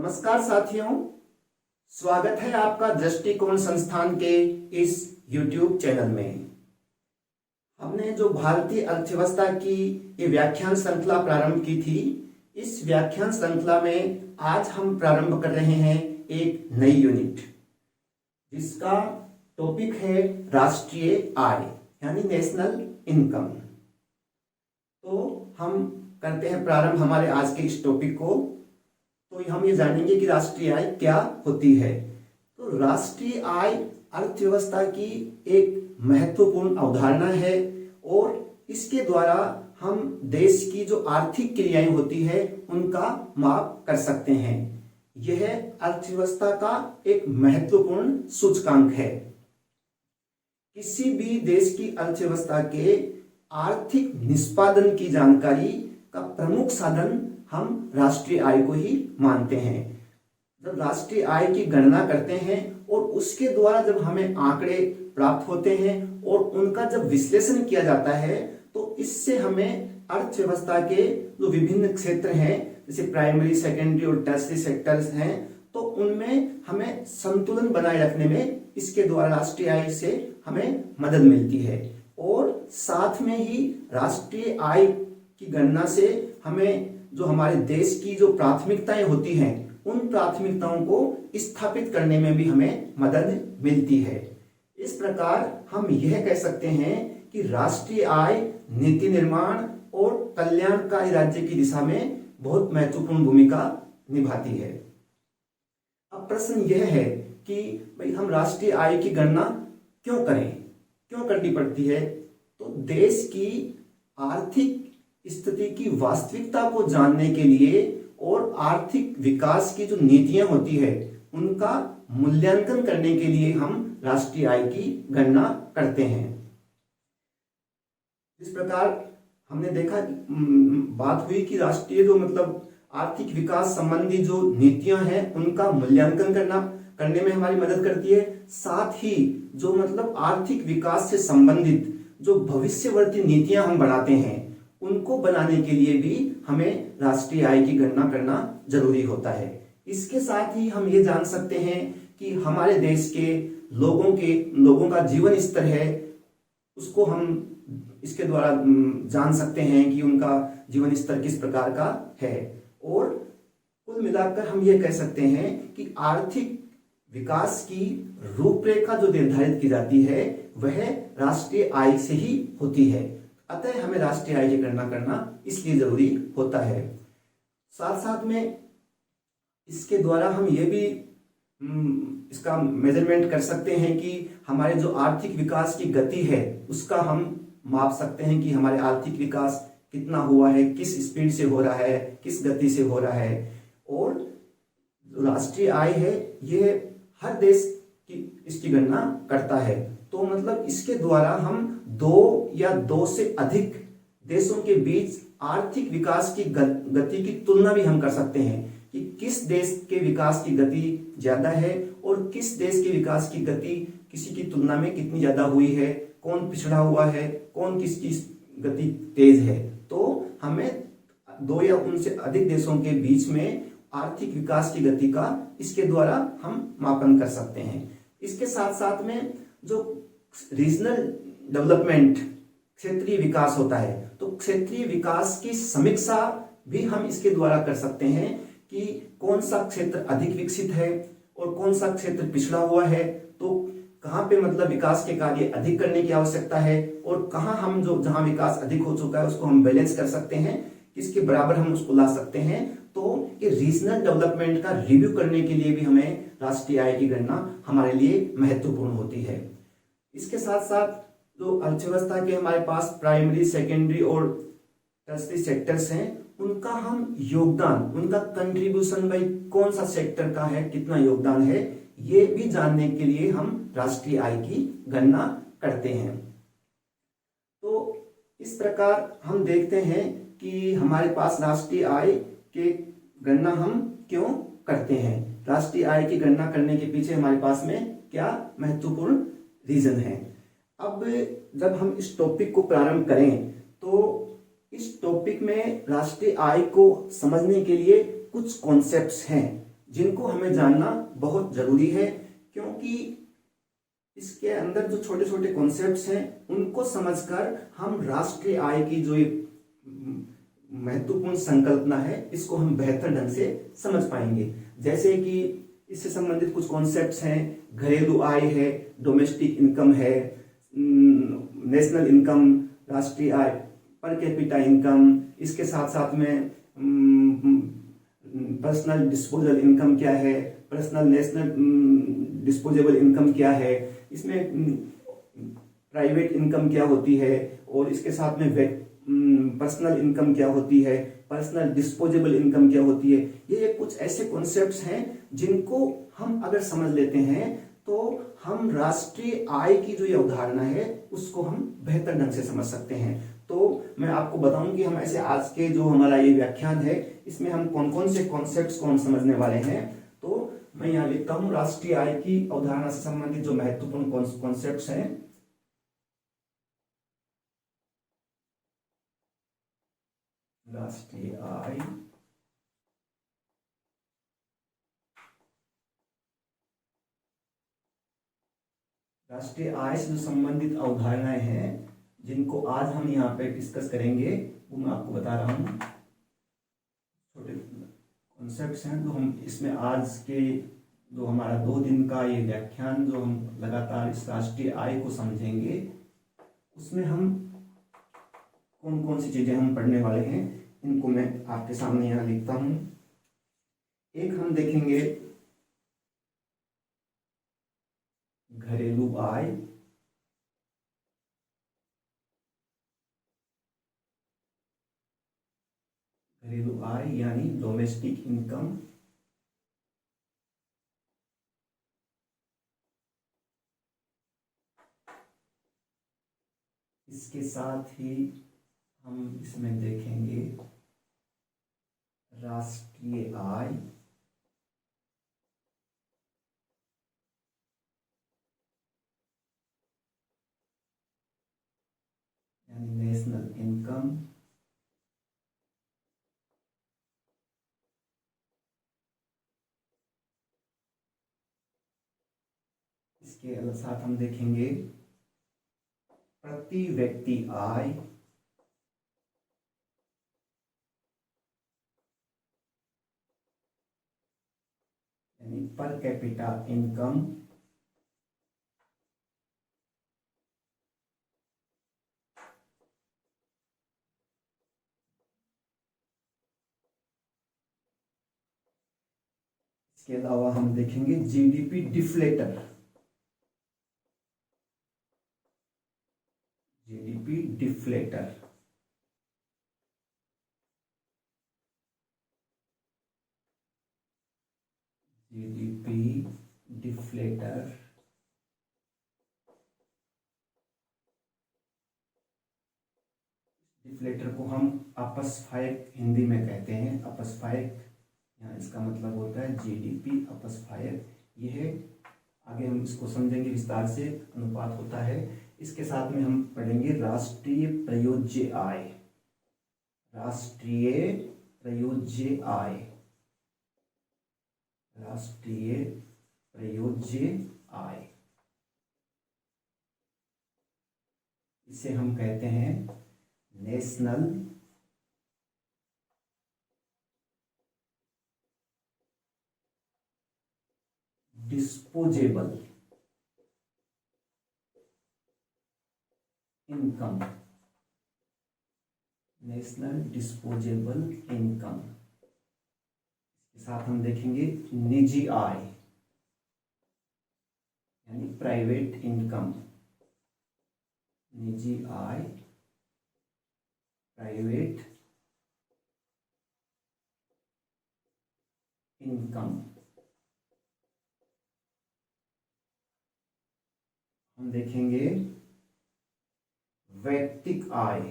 नमस्कार साथियों, स्वागत है आपका दृष्टिकोण संस्थान के इस YouTube चैनल में। हमने जो भारतीय अर्थव्यवस्था की ये व्याख्यान श्रृंखला प्रारंभ की थी, इस व्याख्यान श्रृंखला में आज हम प्रारंभ कर रहे हैं एक नई यूनिट जिसका टॉपिक है राष्ट्रीय आय यानी नेशनल इनकम। तो हम करते हैं प्रारंभ हमारे आज के इस टॉपिक को। तो हम ये जानेंगे कि राष्ट्रीय आय क्या होती है। तो राष्ट्रीय आय अर्थव्यवस्था की एक महत्वपूर्ण अवधारणा है और इसके द्वारा हम देश की जो आर्थिक क्रियाएं होती है उनका माप कर सकते हैं। यह अर्थव्यवस्था का एक महत्वपूर्ण सूचकांक है। किसी भी देश की अर्थव्यवस्था के आर्थिक निष्पादन की जानकारी का प्रमुख साधन हम राष्ट्रीय आय को ही मानते हैं। जब राष्ट्रीय आय की गणना करते हैं और उसके द्वारा जब हमें आंकड़े प्राप्त होते हैं और उनका जब विश्लेषण किया जाता है तो इससे हमें अर्थव्यवस्था के जो विभिन्न क्षेत्र हैं जैसे प्राइमरी, सेकेंडरी और टर्शरी सेक्टर्स हैं, तो उनमें हमें संतुलन बनाए रखने में इसके द्वारा राष्ट्रीय आय से हमें मदद मिलती है। और साथ में ही राष्ट्रीय आय की गणना से हमें जो हमारे देश की जो प्राथमिकताएं होती हैं उन प्राथमिकताओं को स्थापित करने में भी हमें मदद मिलती है। इस प्रकार हम यह कह सकते हैं कि राष्ट्रीय आय नीति निर्माण और कल्याणकारी राज्य की दिशा में बहुत महत्वपूर्ण भूमिका निभाती है। अब प्रश्न यह है कि भाई हम राष्ट्रीय आय की गणना क्यों करें, क्यों करनी पड़ती है। तो देश की आर्थिक स्थिति की वास्तविकता को जानने के लिए और आर्थिक विकास की जो नीतियां होती है उनका मूल्यांकन करने के लिए हम राष्ट्रीय आय की गणना करते हैं। इस प्रकार हमने देखा बात हुई कि राष्ट्रीय जो मतलब आर्थिक विकास संबंधी जो नीतियां हैं उनका मूल्यांकन करने में हमारी मदद करती है। साथ ही जो मतलब आर्थिक विकास से संबंधित जो भविष्यवर्ती नीतियां हम बनाते हैं उनको बनाने के लिए भी हमें राष्ट्रीय आय की गणना करना जरूरी होता है। इसके साथ ही हम ये जान सकते हैं कि हमारे देश के लोगों का जीवन स्तर है, उसको हम इसके द्वारा जान सकते हैं कि उनका जीवन स्तर किस प्रकार का है। और कुल मिलाकर हम ये कह सकते हैं कि आर्थिक विकास की रूपरेखा जो निर्धारित की जाती है वह राष्ट्रीय आय से ही होती है। अतः हमें राष्ट्रीय आय की गणना करना इसलिए जरूरी होता है। साथ साथ में इसके द्वारा हम ये भी इसका मेजरमेंट कर सकते हैं कि हमारे जो आर्थिक विकास की गति है उसका हम माप सकते हैं कि हमारे आर्थिक विकास कितना हुआ है, किस स्पीड से हो रहा है, किस गति से हो रहा है। और राष्ट्रीय आय है यह हर देश की इसकी गणना करता है। तो मतलब इसके द्वारा हम दो या दो से अधिक देशों के बीच आर्थिक विकास की गति की तुलना भी हम कर सकते हैं कि किस देश के विकास की गति ज्यादा है और किस देश के विकास की गति किसी की तुलना में कितनी ज्यादा हुई है, कौन पिछड़ा हुआ है, कौन किसकी गति तेज है। तो हमें दो या उनसे अधिक देशों के बीच में आर्थिक विकास की गति का इसके द्वारा हम मापन कर सकते हैं। इसके साथ साथ में जो रीजनल डेवलपमेंट क्षेत्रीय विकास होता है तो क्षेत्रीय विकास की समीक्षा भी हम इसके द्वारा कर सकते हैं कि कौन सा क्षेत्र अधिक विकसित है और कौन सा क्षेत्र पिछड़ा हुआ है। तो कहाँ पे मतलब विकास के कार्य अधिक करने की आवश्यकता है और कहाँ हम जो जहाँ विकास अधिक हो चुका है उसको हम बैलेंस कर सकते हैं, किसके बराबर हम उसको ला सकते हैं। तो ये रीजनल डेवलपमेंट का रिव्यू करने के लिए भी हमें राष्ट्रीय आय की गणना हमारे लिए महत्वपूर्ण होती है। इसके साथ साथ जो अर्थव्यवस्था के हमारे पास प्राइमरी, सेकेंडरी और टर्शरी सेक्टर्स हैं उनका हम योगदान, उनका कंट्रीब्यूशन भाई कौन सा सेक्टर का है, कितना योगदान है, ये भी जानने के लिए हम राष्ट्रीय आय की गणना करते हैं। तो इस प्रकार हम देखते हैं कि हमारे पास राष्ट्रीय आय के गणना हम क्यों करते हैं, राष्ट्रीय आय की गणना करने के पीछे हमारे पास में क्या महत्वपूर्ण रीजन है। अब जब हम इस टॉपिक को प्रारंभ करें तो इस टॉपिक में राष्ट्रीय आय को समझने के लिए कुछ कॉन्सेप्ट्स हैं जिनको हमें जानना बहुत जरूरी है, क्योंकि इसके अंदर जो छोटे छोटे कॉन्सेप्ट्स हैं उनको समझकर हम राष्ट्रीय आय की जो एक महत्वपूर्ण संकल्पना है इसको हम बेहतर ढंग से समझ पाएंगे। जैसे कि इससे संबंधित कुछ कॉन्सेप्ट्स हैं, घरेलू आय है, डोमेस्टिक इनकम है, नेशनल इनकम, राष्ट्रीय आय, पर कैपिटा इनकम, इसके साथ साथ में पर्सनल डिस्पोजल इनकम क्या है, पर्सनल नेशनल डिस्पोजेबल इनकम क्या है, इसमें प्राइवेट इनकम क्या होती है, और इसके साथ में पर्सनल इनकम क्या होती है, पर्सनल डिस्पोजेबल इनकम क्या होती है। ये कुछ ऐसे कॉन्सेप्ट्स हैं जिनको हम अगर समझ लेते हैं तो हम राष्ट्रीय आय की जो ये अवधारणा है उसको हम बेहतर ढंग से समझ सकते हैं। तो मैं आपको बताऊं कि हम ऐसे आज के जो हमारा ये व्याख्यान है इसमें हम कौन कौन से कॉन्सेप्ट्स को हम समझने वाले हैं। तो मैं यहाँ लिखता हूं राष्ट्रीय आय की अवधारणा से संबंधित जो महत्वपूर्ण कॉन्सेप्ट्स हैं। राष्ट्रीय आय, राष्ट्रीय आय से जो संबंधित अवधारणाएं हैं जिनको आज हम यहाँ पे डिस्कस करेंगे वो मैं आपको बता रहा हूँ। छोटे कॉन्सेप्ट्स हैं तो हम इसमें आज के जो हमारा 2 दिन का ये व्याख्यान जो हम लगातार इस राष्ट्रीय आय को समझेंगे उसमें हम कौन कौन सी चीजें हम पढ़ने वाले हैं इनको मैं आपके सामने यहाँ लिखता हूँ। एक हम देखेंगे घरेलू आय, घरेलू आय यानी डोमेस्टिक इनकम। इसके साथ ही हम इसमें देखेंगे राष्ट्रीय आय, यानी नेशनल इनकम। इसके साथ हम देखेंगे प्रति व्यक्ति आय, यानी पर कैपिटा इनकम। इसके अलावा हम देखेंगे GDP deflator, GDP deflator. GDP deflator, deflator को हम अपस्फायक हिंदी में कहते हैं, अपस्फायक, यहाँ इसका मतलब होता है जीडीपी अपस्फायक। यह आगे हम इसको समझेंगे विस्तार से, अनुपात होता है। इसके साथ में हम पढ़ेंगे राष्ट्रीय प्रयोज्य आय, राष्ट्रीय प्रयोज्य आय, राष्ट्रीय प्रयोज्य आय। इसे हम कहते हैं national disposable income, national disposable income. इसके साथ हम देखेंगे निजी आय, यानी प्राइवेट इनकम, निजी आय, प्राइवेट इनकम। हम देखेंगे वैयक्तिक आय,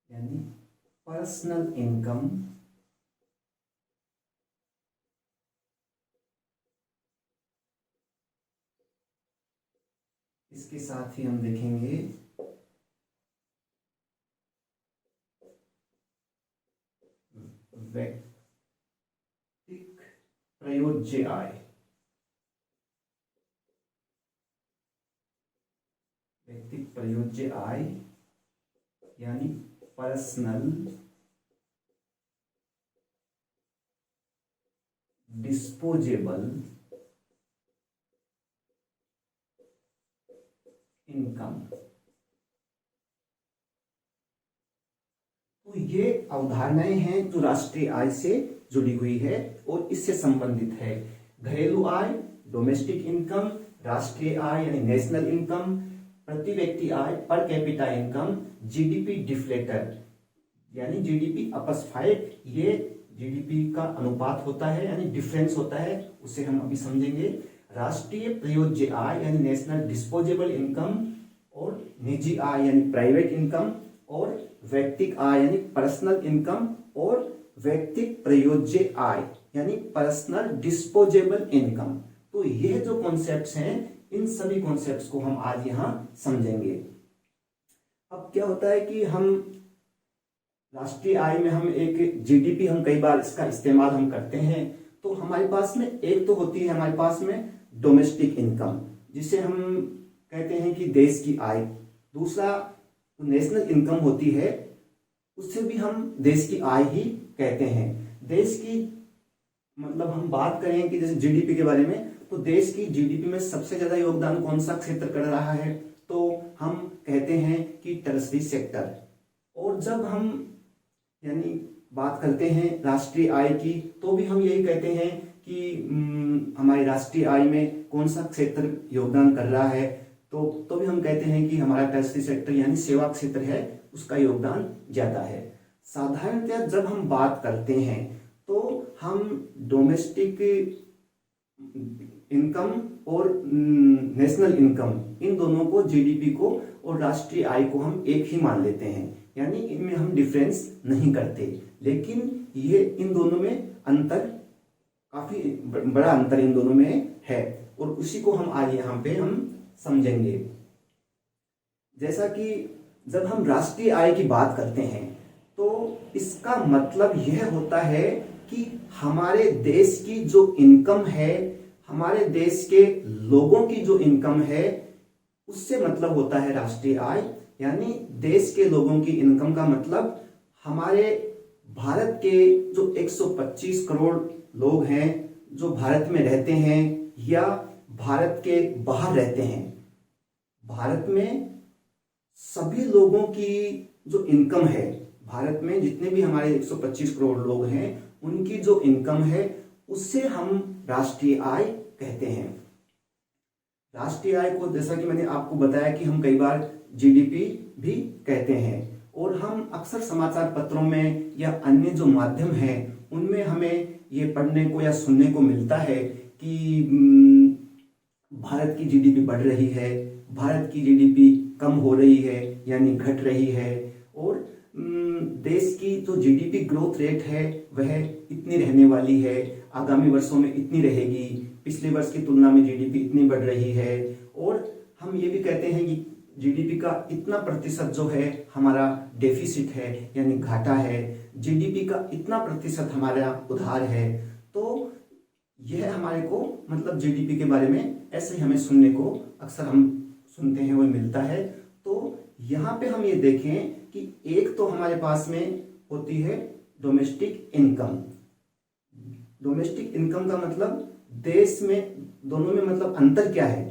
यानी पर्सनल इनकम। इसके साथ ही हम देखेंगे व्यक्तिक प्रयोज्य आय। व्यक्तिक प्रयोज्य आय यानी पर्सनल डिस्पोजेबल इनकम। तो ये अवधारणाएं हैं जो राष्ट्रीय आय से जुड़ी हुई है और इससे संबंधित है। घरेलू आय, डोमेस्टिक इनकम, राष्ट्रीय आय यानी नेशनल इनकम, प्रति व्यक्ति आय, per capita income, GDP deflator यानी जीडीपी अपस्फाइट, ये जीडीपी का अनुपात होता है यानी डिफरेंस होता है, उसे हम अभी समझेंगे। राष्ट्रीय प्रयोज्य आय यानी नेशनल डिस्पोजेबल इनकम, और निजी आय यानी प्राइवेट इनकम, और व्यक्तिक आय यानी पर्सनल इनकम, और व्यक्तिक प्रयोज्य आय यानी पर्सनल डिस्पोजेबल इनकम। तो ये जो कॉन्सेप्ट्स हैं, इन सभी कॉन्सेप्ट्स को हम आज यहां समझेंगे। अब क्या होता है कि हम राष्ट्रीय आय में हम एक जीडीपी, हम कई बार इसका इस्तेमाल हम करते हैं। तो हमारे पास में एक तो होती है हमारे पास में डोमेस्टिक इनकम, जिसे हम कहते हैं कि देश की आय। दूसरा नेशनल इनकम होती है, उससे भी हम देश की आय ही कहते हैं। देश की मतलब हम बात करें कि जैसे जीडीपी के बारे में, तो देश की जीडीपी में सबसे ज्यादा योगदान कौन सा क्षेत्र कर रहा है, तो हम कहते हैं कि टर्सरी सेक्टर। और जब हम यानी बात करते हैं राष्ट्रीय आय की, तो भी हम यही कहते हैं कि हमारी राष्ट्रीय आय में कौन सा क्षेत्र योगदान कर रहा है, तो भी हम कहते हैं कि हमारा टर्सरी सेक्टर यानी सेवा क्षेत्र है, उसका योगदान ज्यादा है। साधारणतः जब हम बात करते हैं तो हम डोमेस्टिक इनकम और नेशनल इनकम, इन दोनों को, जीडीपी को और राष्ट्रीय आय को हम एक ही मान लेते हैं, यानी इनमें हम डिफरेंस नहीं करते। लेकिन ये इन दोनों में अंतर, काफी बड़ा अंतर इन दोनों में है, और उसी को हम आज यहाँ पे हम समझेंगे। जैसा कि जब हम राष्ट्रीय आय की बात करते हैं तो इसका मतलब यह होता है कि हमारे देश की जो इनकम है, हमारे देश के लोगों की जो इनकम है, उससे मतलब होता है राष्ट्रीय आय। यानी देश के लोगों की इनकम का मतलब हमारे भारत के जो 125 करोड़ लोग हैं जो भारत में रहते हैं या भारत के बाहर रहते हैं, भारत में सभी लोगों की जो इनकम है, भारत में जितने भी हमारे 125 करोड़ लोग हैं, उनकी जो इनकम है, उससे हम राष्ट्रीय आय कहते हैं। राष्ट्रीय आय को, जैसा कि मैंने आपको बताया कि हम कई बार जीडीपी भी कहते हैं, और हम अक्सर समाचार पत्रों में या अन्य जो माध्यम हैं उनमें हमें ये पढ़ने को या सुनने को मिलता है कि भारत की जीडीपी बढ़ रही है, भारत की जीडीपी कम हो रही है यानी घट रही है, और देश की जो जीडीपी ग्रोथ रेट है वह इतनी रहने वाली है, आगामी वर्षों में इतनी रहेगी, पिछले वर्ष की तुलना में जीडीपी इतनी बढ़ रही है। और हम ये भी कहते हैं कि जीडीपी का इतना प्रतिशत जो है हमारा डेफिसिट है यानी घाटा है, जीडीपी का इतना प्रतिशत हमारा उधार है। तो यह हमारे को मतलब जीडीपी के बारे में ऐसे ही हमें सुनने को अक्सर हम सुनते हैं, वो मिलता है। तो यहाँ पे हम ये देखें कि एक तो हमारे पास में होती है डोमेस्टिक इनकम। डोमेस्टिक इनकम का मतलब देश में, दोनों में मतलब अंतर क्या है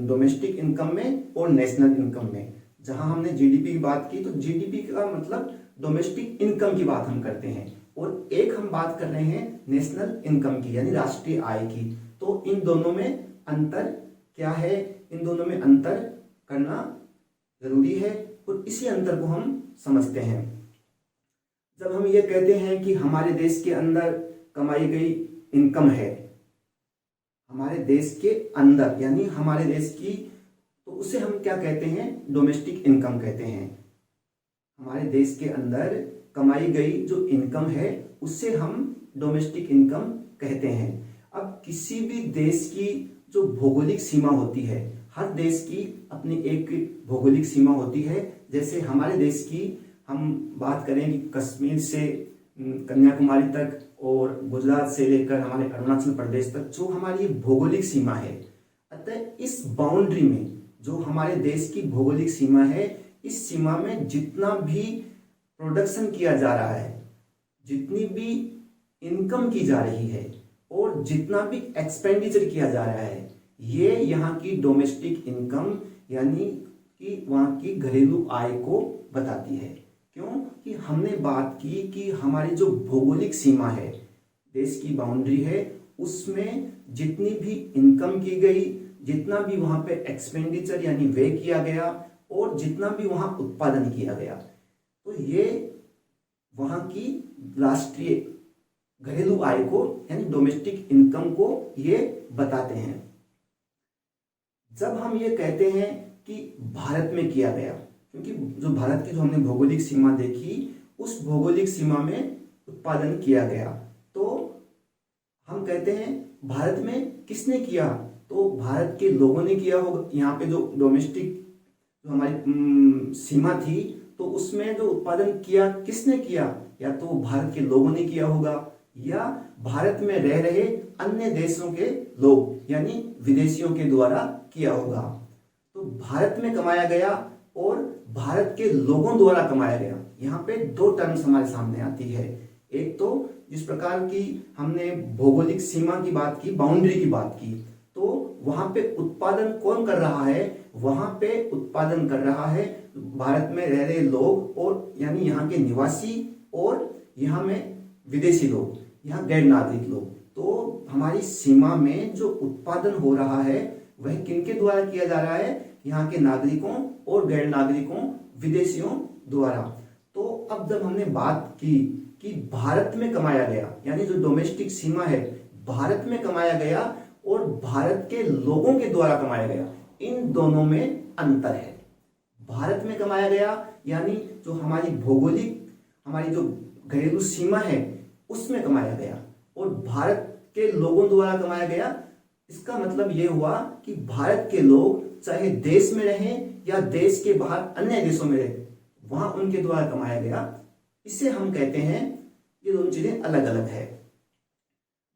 डोमेस्टिक इनकम में और नेशनल इनकम में। जहां हमने जीडीपी की बात की तो जीडीपी का मतलब डोमेस्टिक इनकम की बात हम करते हैं, और एक हम बात कर रहे हैं नेशनल इनकम की यानी राष्ट्रीय आय की। तो इन दोनों में अंतर क्या है, इन दोनों में अंतर करना जरूरी है, और इसी अंतर को हम समझते हैं। जब हम ये कहते हैं कि हमारे देश के अंदर कमाई गई इनकम है, हमारे देश के अंदर यानी हमारे देश की, तो उसे हम क्या कहते हैं, डोमेस्टिक इनकम कहते हैं। हमारे देश के अंदर कमाई गई जो इनकम है उससे हम डोमेस्टिक इनकम कहते हैं। अब किसी भी देश की जो भौगोलिक सीमा होती है, हर देश की अपनी एक भौगोलिक सीमा होती है। जैसे हमारे देश की हम बात करें कि कश्मीर से कन्याकुमारी तक और गुजरात से लेकर हमारे अरुणाचल प्रदेश तक जो हमारी भौगोलिक सीमा है, अतः इस बाउंड्री में जो हमारे देश की भौगोलिक सीमा है, इस सीमा में जितना भी प्रोडक्शन किया जा रहा है, जितनी भी इनकम की जा रही है और जितना भी एक्सपेंडिचर किया जा रहा है, ये यहाँ की डोमेस्टिक इनकम यानी कि वहाँ की घरेलू आय को बताती है। क्यों कि हमने बात की कि हमारी जो भौगोलिक सीमा है, देश की बाउंड्री है, उसमें जितनी भी इनकम की गई, जितना भी वहाँ पे एक्सपेंडिचर यानी व्यय किया गया और जितना भी वहाँ उत्पादन किया गया, तो ये वहाँ की राष्ट्रीय घरेलू आय को यानी डोमेस्टिक इनकम को ये बताते हैं। जब हम ये कहते हैं कि भारत में किया गया, क्योंकि जो भारत की जो हमने भौगोलिक सीमा देखी, उस भौगोलिक सीमा में उत्पादन किया गया, तो हम कहते हैं भारत में किसने किया, तो भारत के लोगों ने किया होगा। यहाँ पे जो डोमेस्टिक जो हमारी सीमा थी, तो उसमें जो उत्पादन किया किसने किया, या तो भारत के लोगों ने किया होगा या भारत में रह रहे अन्य देशों के लोग यानी विदेशियों के द्वारा किया होगा। तो भारत में कमाया गया और भारत के लोगों द्वारा कमाया गया, यहाँ पे दो टर्म्स हमारे सामने आती है। एक तो जिस प्रकार की हमने भौगोलिक सीमा की बात की, बाउंड्री की बात की, तो वहां पे उत्पादन कौन कर रहा है, वहां पे उत्पादन कर रहा है भारत में रह रहे लोग और यानी यहाँ के निवासी और यहाँ में विदेशी लोग, यहाँ गैर नागरिक लोग। तो हमारी सीमा में जो उत्पादन हो रहा है वह किनके द्वारा किया जा रहा है, यहाँ के नागरिकों और गैर नागरिकों विदेशियों द्वारा। तो अब जब हमने बात की कि भारत में कमाया गया यानी जो डोमेस्टिक सीमा है भारत में कमाया गया और भारत के लोगों के द्वारा कमाया गया, इन दोनों में अंतर है। भारत में कमाया गया यानी जो हमारी भौगोलिक हमारी जो घरेलू सीमा है उसमें कमाया गया, और भारत के लोगों द्वारा कमाया गया, इसका मतलब ये हुआ कि भारत के लोग चाहे देश में रहें या देश के बाहर अन्य देशों में रहें, वहां उनके द्वारा कमाया गया। इसे हम कहते हैं, ये दोनों चीजें अलग अलग है।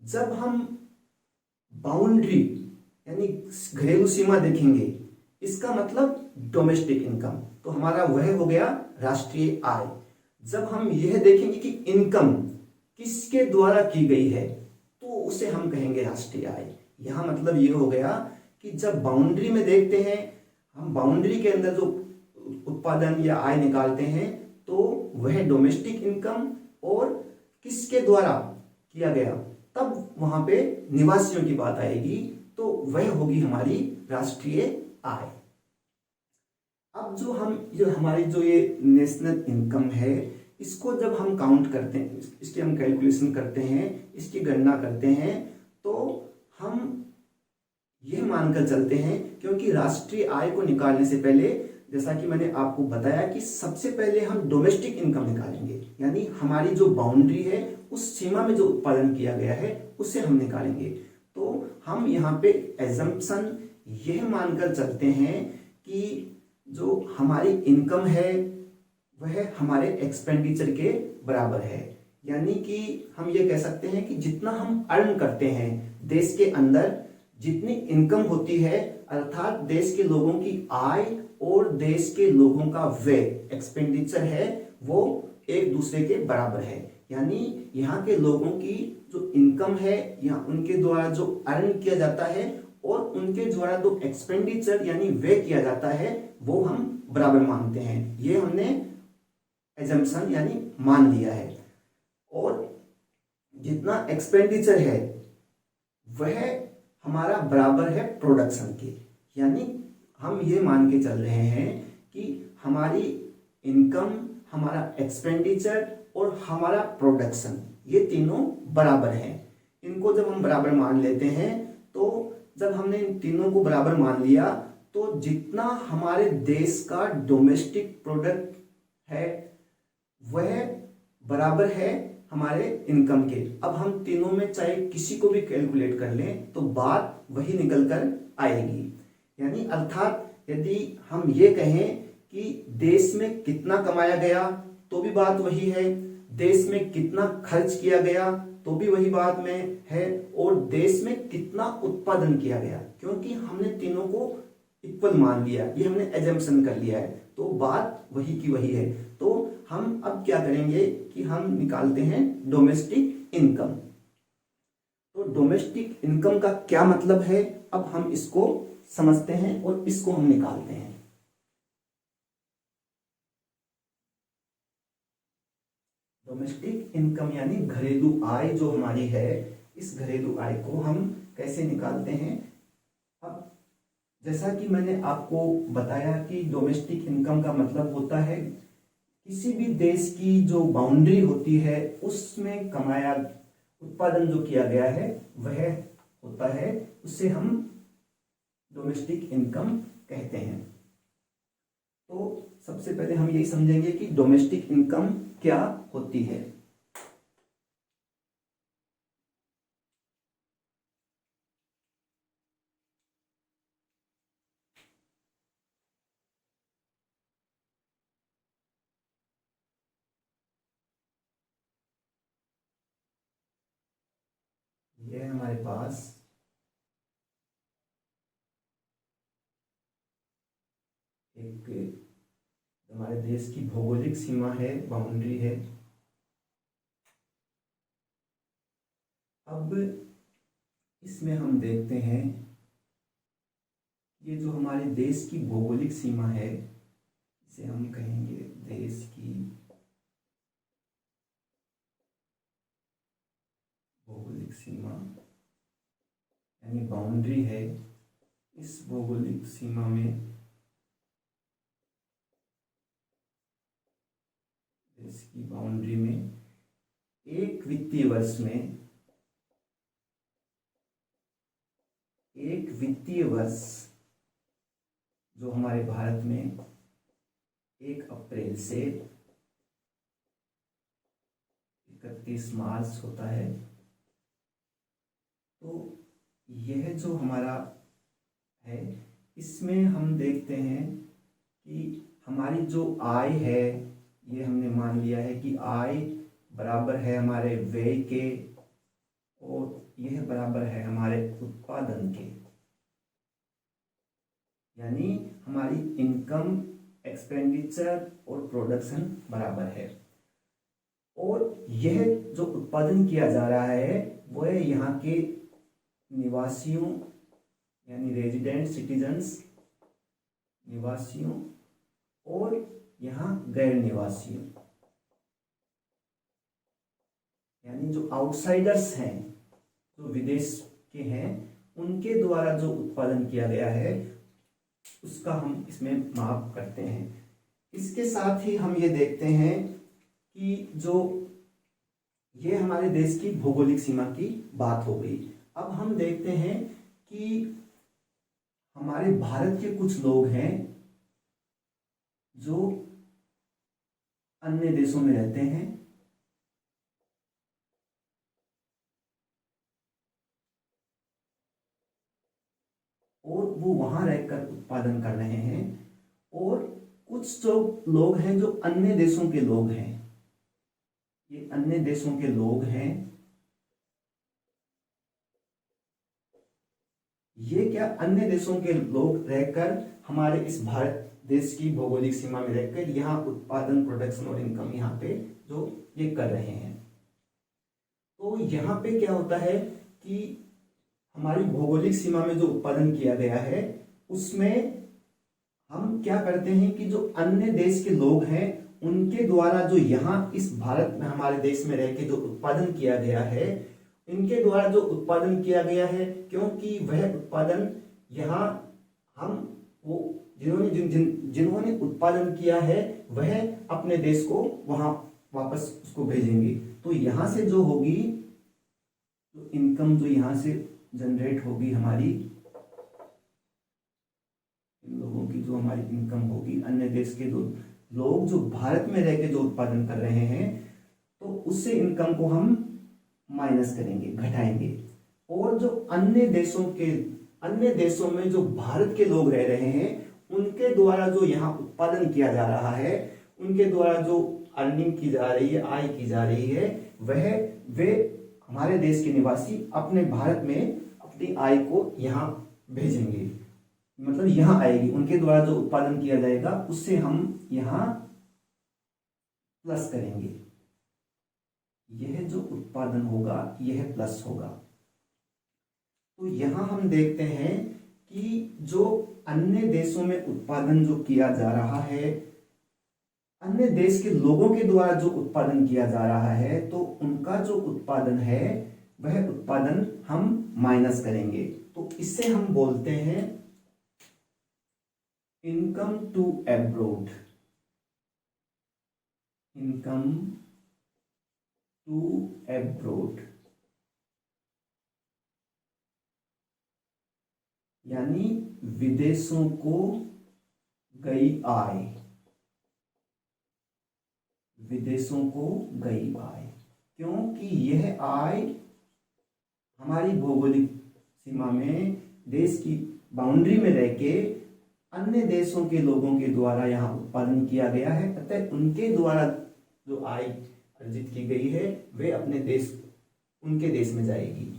जब हम बाउंड्री यानी घरेलू सीमा देखेंगे, इसका मतलब डोमेस्टिक इनकम, तो हमारा वह हो गया राष्ट्रीय आय। जब हम यह देखेंगे कि इनकम किसके द्वारा की गई है, तो उसे हम कहेंगे राष्ट्रीय आय। यहां मतलब ये हो गया कि जब बाउंड्री में देखते हैं, हम बाउंड्री के अंदर जो उत्पादन या आय निकालते हैं, तो वह डोमेस्टिक इनकम और किसके द्वारा किया गया, तब वहां पे निवासियों की बात आएगी, तो वह होगी हमारी राष्ट्रीय आय। अब जो हमारी जो ये नेशनल इनकम है, इसको जब हम काउंट करते हैं, इसकी हम कैलकुलेशन करते हैं, इसकी गणना करते हैं, तो हम यह मानकर चलते हैं, क्योंकि राष्ट्रीय आय को निकालने से पहले जैसा कि मैंने आपको बताया कि सबसे पहले हम डोमेस्टिक इनकम निकालेंगे, यानी हमारी जो बाउंड्री है उस सीमा में जो उत्पादन किया गया है उसे हम निकालेंगे। तो हम यहाँ पे एजम्पशन यह मानकर चलते हैं कि जो हमारी इनकम है वह हमारे एक्सपेंडिचर के बराबर है, यानी कि हम ये कह सकते हैं कि जितना हम अर्न करते हैं देश के अंदर, जितनी इनकम होती है, अर्थात देश के लोगों की आय और देश के लोगों का व्यय एक्सपेंडिचर है, वो एक दूसरे के बराबर है। यानी यहाँ के लोगों की जो इनकम है या उनके द्वारा जो अर्न किया जाता है और उनके द्वारा जो एक्सपेंडिचर यानी व्यय किया जाता है, वो हम बराबर मानते हैं। ये हमने एजम्पशन यानी मान लिया है। और जितना एक्सपेंडिचर है वह हमारा बराबर है प्रोडक्शन के, यानी हम ये मान के चल रहे हैं कि हमारी इनकम, हमारा एक्सपेंडिचर और हमारा प्रोडक्शन ये तीनों बराबर हैं। इनको जब हम बराबर मान लेते हैं, तो जब हमने इन तीनों को बराबर मान लिया, तो जितना हमारे देश का डोमेस्टिक प्रोडक्ट है वह बराबर है हमारे इनकम के। अब हम तीनों में चाहे किसी को भी कैलकुलेट कर लें तो बात वही निकल कर आएगी। यानी अर्थात यदि हम ये कहें कि देश में कितना कमाया गया तो भी बात वही है, देश में कितना खर्च किया गया तो भी वही बात में है, और देश में कितना उत्पादन किया गया, क्योंकि हमने तीनों को इक्वल मान लिया, ये हमने एजम्पशन कर लिया है, तो बात वही की वही है। तो हम अब क्या करेंगे कि हम निकालते हैं डोमेस्टिक इनकम। तो डोमेस्टिक इनकम का क्या मतलब है, अब हम इसको समझते हैं और इसको हम निकालते हैं। डोमेस्टिक इनकम यानी घरेलू आय जो हमारी है, इस घरेलू आय को हम कैसे निकालते हैं। अब जैसा कि मैंने आपको बताया कि डोमेस्टिक इनकम का मतलब होता है किसी भी देश की जो बाउंड्री होती है उसमें कमाया उत्पादन जो किया गया है वह होता है, उसे हम डोमेस्टिक इनकम कहते हैं। तो सबसे पहले हम यही समझेंगे कि डोमेस्टिक इनकम क्या होती है। ये है हमारे पास एक हमारे देश की भौगोलिक सीमा है, बाउंड्री है। अब इसमें हम देखते हैं ये जो हमारे देश की भौगोलिक सीमा है इसे हम कहेंगे देश की भौगोलिक सीमा, यानी बाउंड्री है। इस भौगोलिक सीमा में देश की बाउंड्री में एक वित्तीय वर्ष में, एक वित्तीय वर्ष जो हमारे भारत में 1 अप्रैल से 31 मार्च होता है, तो यह जो हमारा है इसमें हम देखते हैं कि हमारी जो आय है, ये हमने मान लिया है कि आय बराबर है हमारे व्यय के और यह बराबर है हमारे उत्पादन के, यानी हमारी इनकम, एक्सपेंडिचर और प्रोडक्शन बराबर है। और यह जो उत्पादन किया जा रहा है वह यहाँ के निवासियों यानी रेजिडेंट सिटीजन्स, निवासियों और यहाँ गैर निवासियों यानी जो आउटसाइडर्स हैं, जो विदेश के हैं, उनके द्वारा जो उत्पादन किया गया है उसका हम इसमें माप करते हैं। इसके साथ ही हम ये देखते हैं कि जो ये हमारे देश की भौगोलिक सीमा की बात हो गई। अब हम देखते हैं कि हमारे भारत के कुछ लोग हैं जो अन्य देशों में रहते हैं, और वो वहां रहकर उत्पादन कर रहे हैं, और कुछ जो लोग हैं जो अन्य देशों के लोग हैं, ये अन्य देशों के लोग हैं। ये क्या अन्य देशों के लोग रहकर हमारे इस भारत देश की भौगोलिक सीमा में रहकर यहाँ उत्पादन, प्रोडक्शन और इनकम यहाँ पे जो ये कर रहे हैं। तो यहाँ पे क्या होता है कि हमारी भौगोलिक सीमा में जो उत्पादन किया गया है उसमें हम क्या करते हैं कि जो अन्य देश के लोग हैं उनके द्वारा जो यहाँ इस भारत में हमारे देश में रह के जो उत्पादन किया गया है, इनके द्वारा जो उत्पादन किया गया है, क्योंकि वह उत्पादन यहाँ हम वो जिन्होंने उत्पादन किया है वह अपने देश को वहां वापस उसको भेजेंगे। तो यहाँ से जो होगी तो इनकम जो यहाँ से जनरेट होगी हमारी, इन लोगों की जो हमारी इनकम होगी, अन्य देश के लोग जो भारत में रह के जो उत्पादन कर रहे हैं, तो उससे इनकम को हम माइनस करेंगे, घटाएंगे। और जो अन्य देशों के अन्य देशों में जो भारत के लोग रह रहे हैं उनके द्वारा जो यहाँ उत्पादन किया जा रहा है, उनके द्वारा जो अर्निंग की जा रही है, आय की जा रही है, वह वे हमारे देश के निवासी अपने भारत में अपनी आय को यहाँ भेजेंगे, मतलब यहाँ आएगी, उनके द्वारा जो उत्पादन किया जाएगा उससे हम यहाँ प्लस करेंगे। यह जो उत्पादन होगा यह प्लस होगा। तो यहाँ हम देखते हैं कि जो अन्य देशों में उत्पादन जो किया जा रहा है, अन्य देश के लोगों के द्वारा जो उत्पादन किया जा रहा है, तो उनका जो उत्पादन है वह उत्पादन हम माइनस करेंगे। तो इससे हम बोलते हैं income to abroad, income to abroad, यानी विदेशों को गई आय, विदेशों को गई आय, क्योंकि यह आय हमारी भौगोलिक सीमा में देश की बाउंड्री में रह के अन्य देशों के लोगों के द्वारा यहाँ उत्पादन किया गया है, अतः उनके द्वारा जो आय अर्जित की गई है वे अपने देश, उनके देश में जाएगी।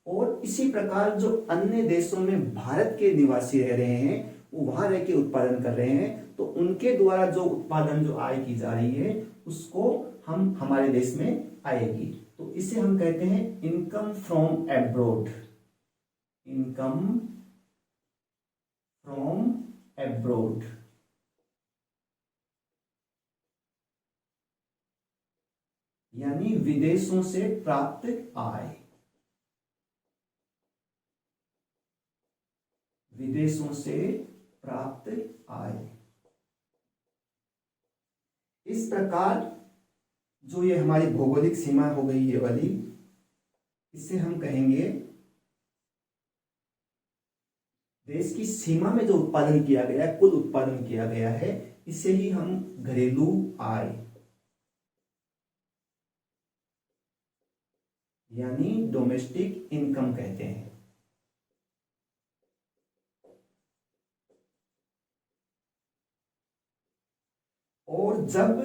और इसी प्रकार जो अन्य देशों में भारत के निवासी रह रहे हैं वो वहां रह के उत्पादन कर रहे हैं, तो उनके द्वारा जो उत्पादन जो आय की जा रही है उसको हम हमारे देश में आएगी। तो इसे हम कहते हैं income from abroad, income from abroad, यानी विदेशों से प्राप्त आय, विदेशों से प्राप्त आय। इस प्रकार जो ये हमारी भौगोलिक सीमा हो गई ये वाली, इसे हम कहेंगे देश की सीमा में जो उत्पादन किया गया है, कुल उत्पादन किया गया है, इसे ही हम घरेलू आय यानी डोमेस्टिक इनकम कहते हैं। और जब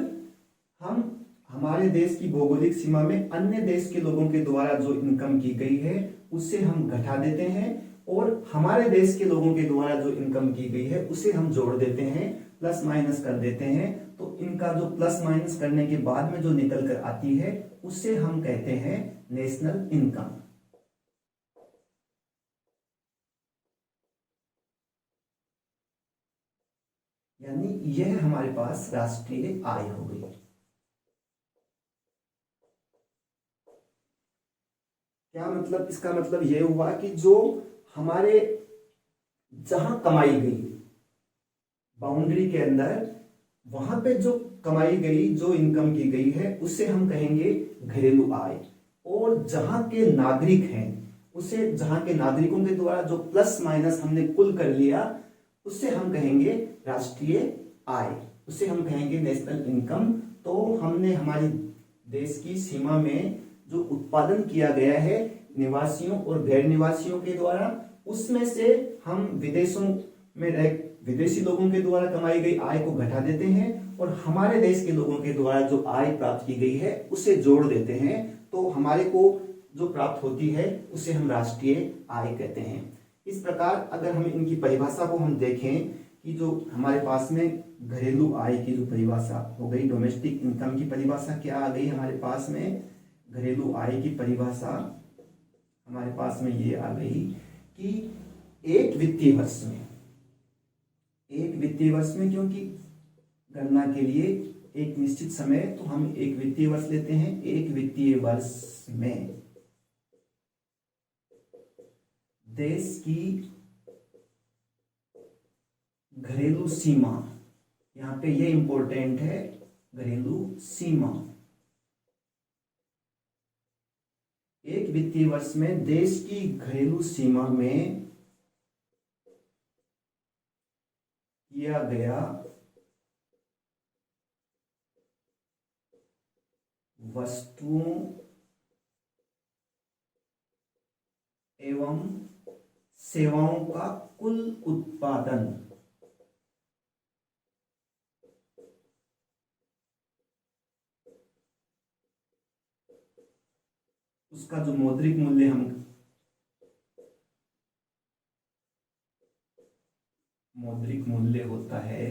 हम हमारे देश की भौगोलिक सीमा में अन्य देश के लोगों के द्वारा जो इनकम की गई है उसे हम घटा देते हैं, और हमारे देश के लोगों के द्वारा जो इनकम की गई है उसे हम जोड़ देते हैं, प्लस माइनस कर देते हैं, तो इनका जो प्लस माइनस करने के बाद में जो निकल कर आती है उसे हम कहते हैं नेशनल इनकम। यानी यह हमारे पास राष्ट्रीय आय हो गई। क्या मतलब, इसका मतलब यह हुआ कि जो हमारे जहां कमाई गई बाउंड्री के अंदर, वहां पे जो कमाई गई, जो इनकम की गई है उसे हम कहेंगे घरेलू आय। और जहां के नागरिक हैं उसे, जहां के नागरिकों के द्वारा जो प्लस माइनस हमने कुल कर लिया उसे हम कहेंगे राष्ट्रीय आय, उसे हम कहेंगे नेशनल इनकम। तो हमने हमारी देश की सीमा में जो उत्पादन किया गया है निवासियों और गैर निवासियों के द्वारा, उसमें से हम विदेशों में रह विदेशी लोगों के द्वारा कमाई गई आय को घटा देते हैं, और हमारे देश के लोगों के द्वारा जो आय प्राप्त की गई है उसे जोड़ देते हैं, तो हमारे को जो प्राप्त होती है उसे हम राष्ट्रीय आय कहते हैं। इस प्रकार अगर हम इनकी परिभाषा को हम देखें कि जो हमारे पास में घरेलू आय की जो परिभाषा हो गई, डोमेस्टिक इनकम की परिभाषा क्या आ गई हमारे पास में, घरेलू आय की परिभाषा हमारे पास में ये आ गई कि एक वित्तीय वर्ष में, एक वित्तीय वर्ष में, क्योंकि गणना के लिए एक निश्चित समय, तो हम एक वित्तीय वर्ष लेते हैं, एक वित्तीय वर्ष में देश की घरेलू सीमा, यहां पे ये इंपॉर्टेंट है, घरेलू सीमा, एक वित्तीय वर्ष में देश की घरेलू सीमा में किया गया वस्तुओं एवं सेवाओं का कुल उत्पादन, उसका जो मौद्रिक मूल्य हम मौद्रिक मूल्य होता है,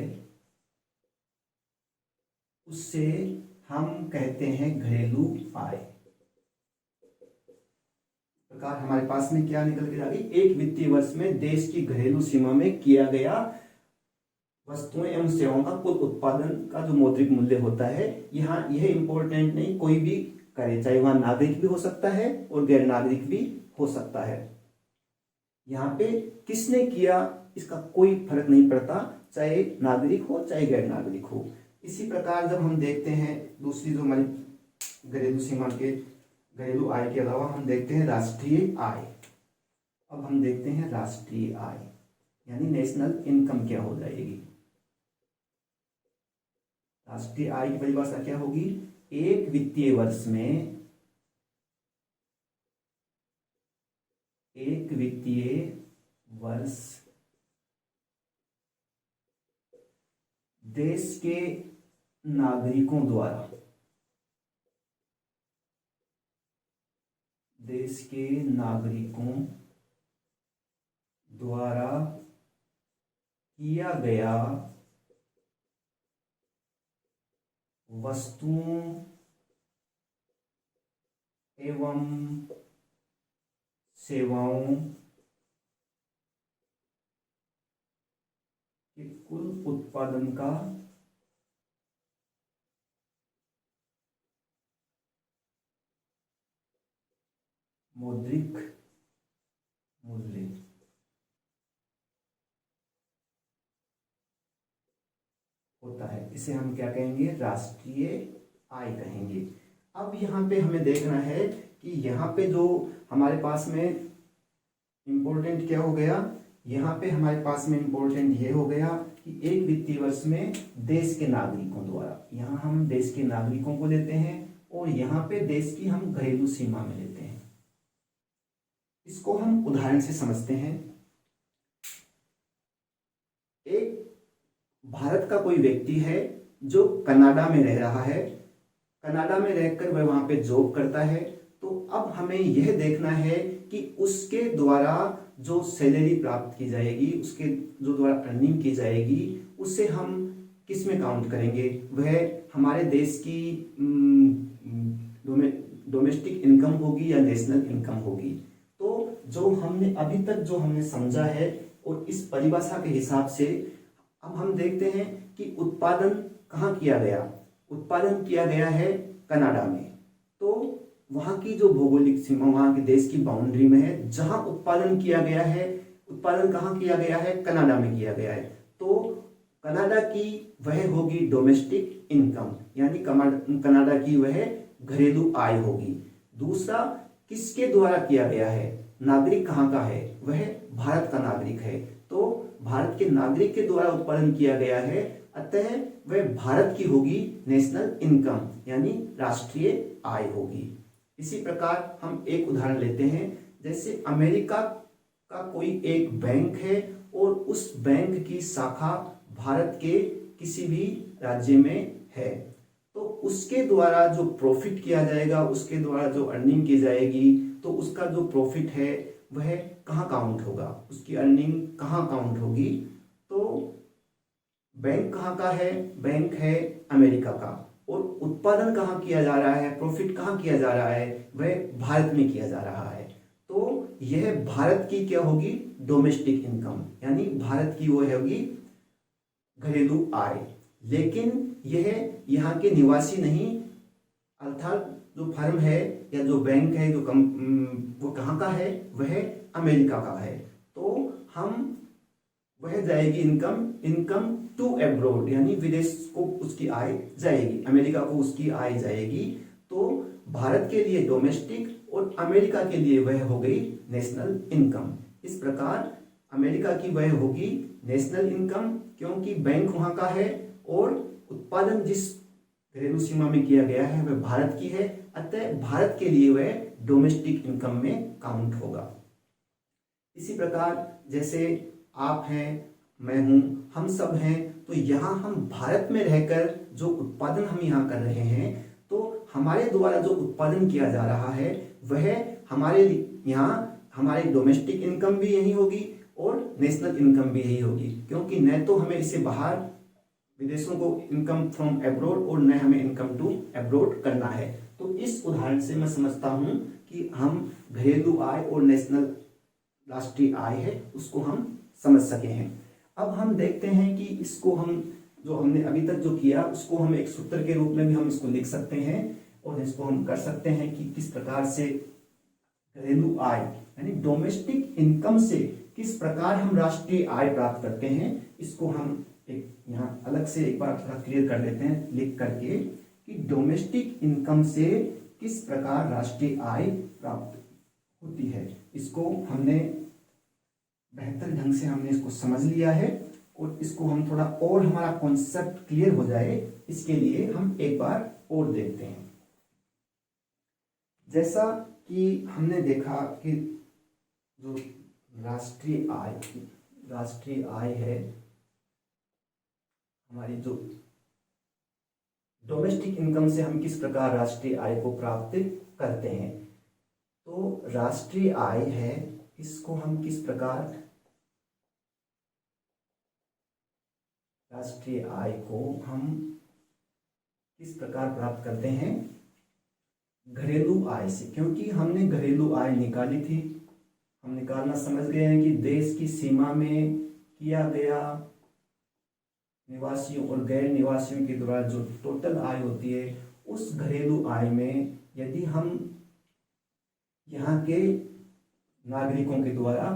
उससे हम कहते हैं घरेलू आय। प्रकार हमारे पास में क्या निकल के आ गई, एक वित्तीय वर्ष में देश की घरेलू सीमा में किया गया वस्तुएं एवं सेवाओं का कुल उत्पादन का जो मौद्रिक मूल्य होता है। यहाँ यह इंपॉर्टेंट नहीं, कोई भी करे, चाहे वहां नागरिक भी हो सकता है और गैर नागरिक भी हो सकता है। यहाँ पे किसने किया इसका कोई फर्क नहीं पड़ता, चाहे नागरिक हो चाहे गैर नागरिक हो। इसी प्रकार जब हम देखते हैं दूसरी जो हमारी घरेलू सीमा के घरेलू आय के अलावा हम देखते हैं राष्ट्रीय आय। अब हम देखते हैं राष्ट्रीय आय यानी नेशनल इनकम क्या हो जाएगी। राष्ट्रीय आय की परिभाषा क्या होगी, एक वित्तीय वर्ष में देश के नागरिकों द्वारा किया गया वस्तुओं एवं सेवाओं के कुल उत्पादन का मौद्रिक मूल्य होता है। इसे हम क्या कहेंगे, राष्ट्रीय आय कहेंगे। अब यहाँ पे हमें देखना है कि यहाँ पे जो हमारे पास में इम्पोर्टेंट क्या हो गया, यहाँ पे हमारे पास में इम्पोर्टेंट ये हो गया कि एक वित्तीय वर्ष में देश के नागरिकों द्वारा, यहाँ हम देश के नागरिकों को लेते हैं और यहाँ पे देश की हम घरेलू सीमा में लेते हैं। इसको हम उदाहरण से समझते हैं। एक भारत का कोई व्यक्ति है जो कनाडा में रह रहा है, कनाडा में रहकर वह वहां पे जॉब करता है। तो अब हमें यह देखना है कि उसके द्वारा जो सैलरी प्राप्त की जाएगी, उसके जो द्वारा अर्निंग की जाएगी, उसे हम किस में काउंट करेंगे, वह हमारे देश की डोमेस्टिक इनकम होगी या नेशनल इनकम होगी। तो जो हमने अभी तक जो हमने समझा है और इस परिभाषा के हिसाब से अब हम देखते हैं कि उत्पादन कहाँ किया गया। उत्पादन किया गया है कनाडा में, तो वहाँ की जो भौगोलिक सीमा वहाँ के देश की बाउंड्री में है, जहाँ उत्पादन किया गया है, उत्पादन कहाँ किया गया है, कनाडा में किया गया है। तो कनाडा की वह होगी डोमेस्टिक इनकम यानी कनाडा की वह घरेलू आय होगी। दूसरा, किसके द्वारा किया गया है, नागरिक कहाँ का है, वह भारत का नागरिक है। तो भारत के नागरिक के द्वारा उत्पादन किया गया है, अतः वह भारत की होगी नेशनल इनकम यानी राष्ट्रीय आय होगी। इसी प्रकार हम एक उदाहरण लेते हैं, जैसे अमेरिका का कोई एक बैंक है और उस बैंक की शाखा भारत के किसी भी राज्य में है। तो उसके द्वारा जो प्रॉफिट किया जाएगा, उसके द्वारा जो अर्निंग की जाएगी, तो उसका जो प्रॉफिट है वह कहाँ काउंट होगा, उसकी अर्निंग कहाँ काउंट होगी। तो बैंक कहाँ का है, बैंक है अमेरिका का, और उत्पादन कहाँ किया जा रहा है, प्रॉफिट कहाँ किया जा रहा है, वह भारत में किया जा रहा है। तो यह भारत की क्या होगी, डोमेस्टिक इनकम यानी भारत की वो होगी घरेलू आय। लेकिन यह यहाँ के निवासी नहीं, अर्थात जो फर्म है या जो बैंक है, जो वो कहाँ का है, वह अमेरिका का है। तो हम वह जाएगी इनकम टू अब्रॉड यानी विदेश को उसकी आय जाएगी, अमेरिका को उसकी आय जाएगी। तो भारत के लिए डोमेस्टिक और अमेरिका के लिए वह हो गई नेशनल इनकम। इस प्रकार अमेरिका की वह होगी नेशनल इनकम क्योंकि बैंक वहां का है और उत्पादन जिस घरेलू सीमा में किया गया है वह भारत की है, अतः भारत के लिए वह डोमेस्टिक इनकम में काउंट होगा। इसी प्रकार जैसे आप हैं, मैं हूं, हम सब हैं, तो यहाँ हम भारत में रहकर जो उत्पादन हम यहाँ कर रहे हैं, तो हमारे द्वारा जो उत्पादन किया जा रहा है वह हमारे यहाँ हमारी डोमेस्टिक इनकम भी यही होगी और नेशनल इनकम भी यही होगी, क्योंकि न तो हमें इसे बाहर विदेशों को इनकम फ्रॉम एब्रोड और न हमें इनकम टू एब्रोड करना है। तो इस उदाहरण से मैं समझता हूं कि हम घरेलू आय और नेशनल राष्ट्रीय आय है उसको हम समझ सके हैं। अब हम देखते हैं कि इसको हम जो हमने अभी तक जो किया उसको हम एक सूत्र के रूप में भी हम इसको लिख सकते हैं और इसको हम कर सकते हैं कि किस प्रकार से घरेलू आय यानी डोमेस्टिक इनकम से किस प्रकार हम राष्ट्रीय आय प्राप्त करते हैं। इसको हम एक यहाँ अलग से एक बार थोड़ा क्लियर कर लेते हैं लिख करके कि डोमेस्टिक इनकम से किस प्रकार राष्ट्रीय आय प्राप्त होती है। इसको हमने बेहतर ढंग से हमने इसको समझ लिया है और इसको हम थोड़ा और हमारा कॉन्सेप्ट क्लियर हो जाए इसके लिए हम एक बार और देखते हैं। जैसा कि हमने देखा कि जो राष्ट्रीय आय है हमारी जो डोमेस्टिक इनकम से हम किस प्रकार राष्ट्रीय आय को प्राप्त करते हैं। तो राष्ट्रीय आय है इसको हम किस प्रकार राष्ट्रीय आय को हम किस प्रकार प्राप्त करते हैं, घरेलू आय से। क्योंकि हमने घरेलू आय निकाली थी, हम निकालना समझ गए हैं कि देश की सीमा में किया गया निवासियों और गैर निवासियों के द्वारा जो टोटल आय होती है उस घरेलू आय में यदि हम यहाँ के नागरिकों के द्वारा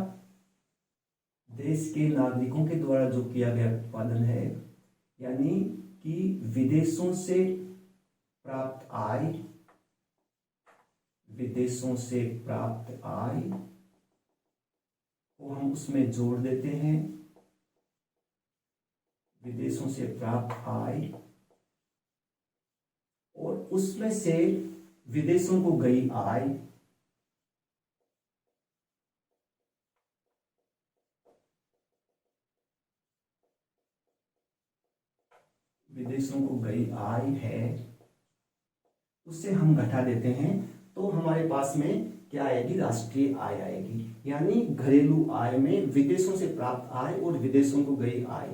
देश के नागरिकों के द्वारा जो किया गया उत्पादन है यानी कि विदेशों से प्राप्त आय को हम उसमें जोड़ देते हैं, विदेशों से प्राप्त आय, और उसमें से विदेशों को गई आय है उससे हम घटा देते हैं तो हमारे पास में क्या आएगी, राष्ट्रीय आय आएगी। यानी घरेलू आय में विदेशों से प्राप्त आय और विदेशों को गई आय,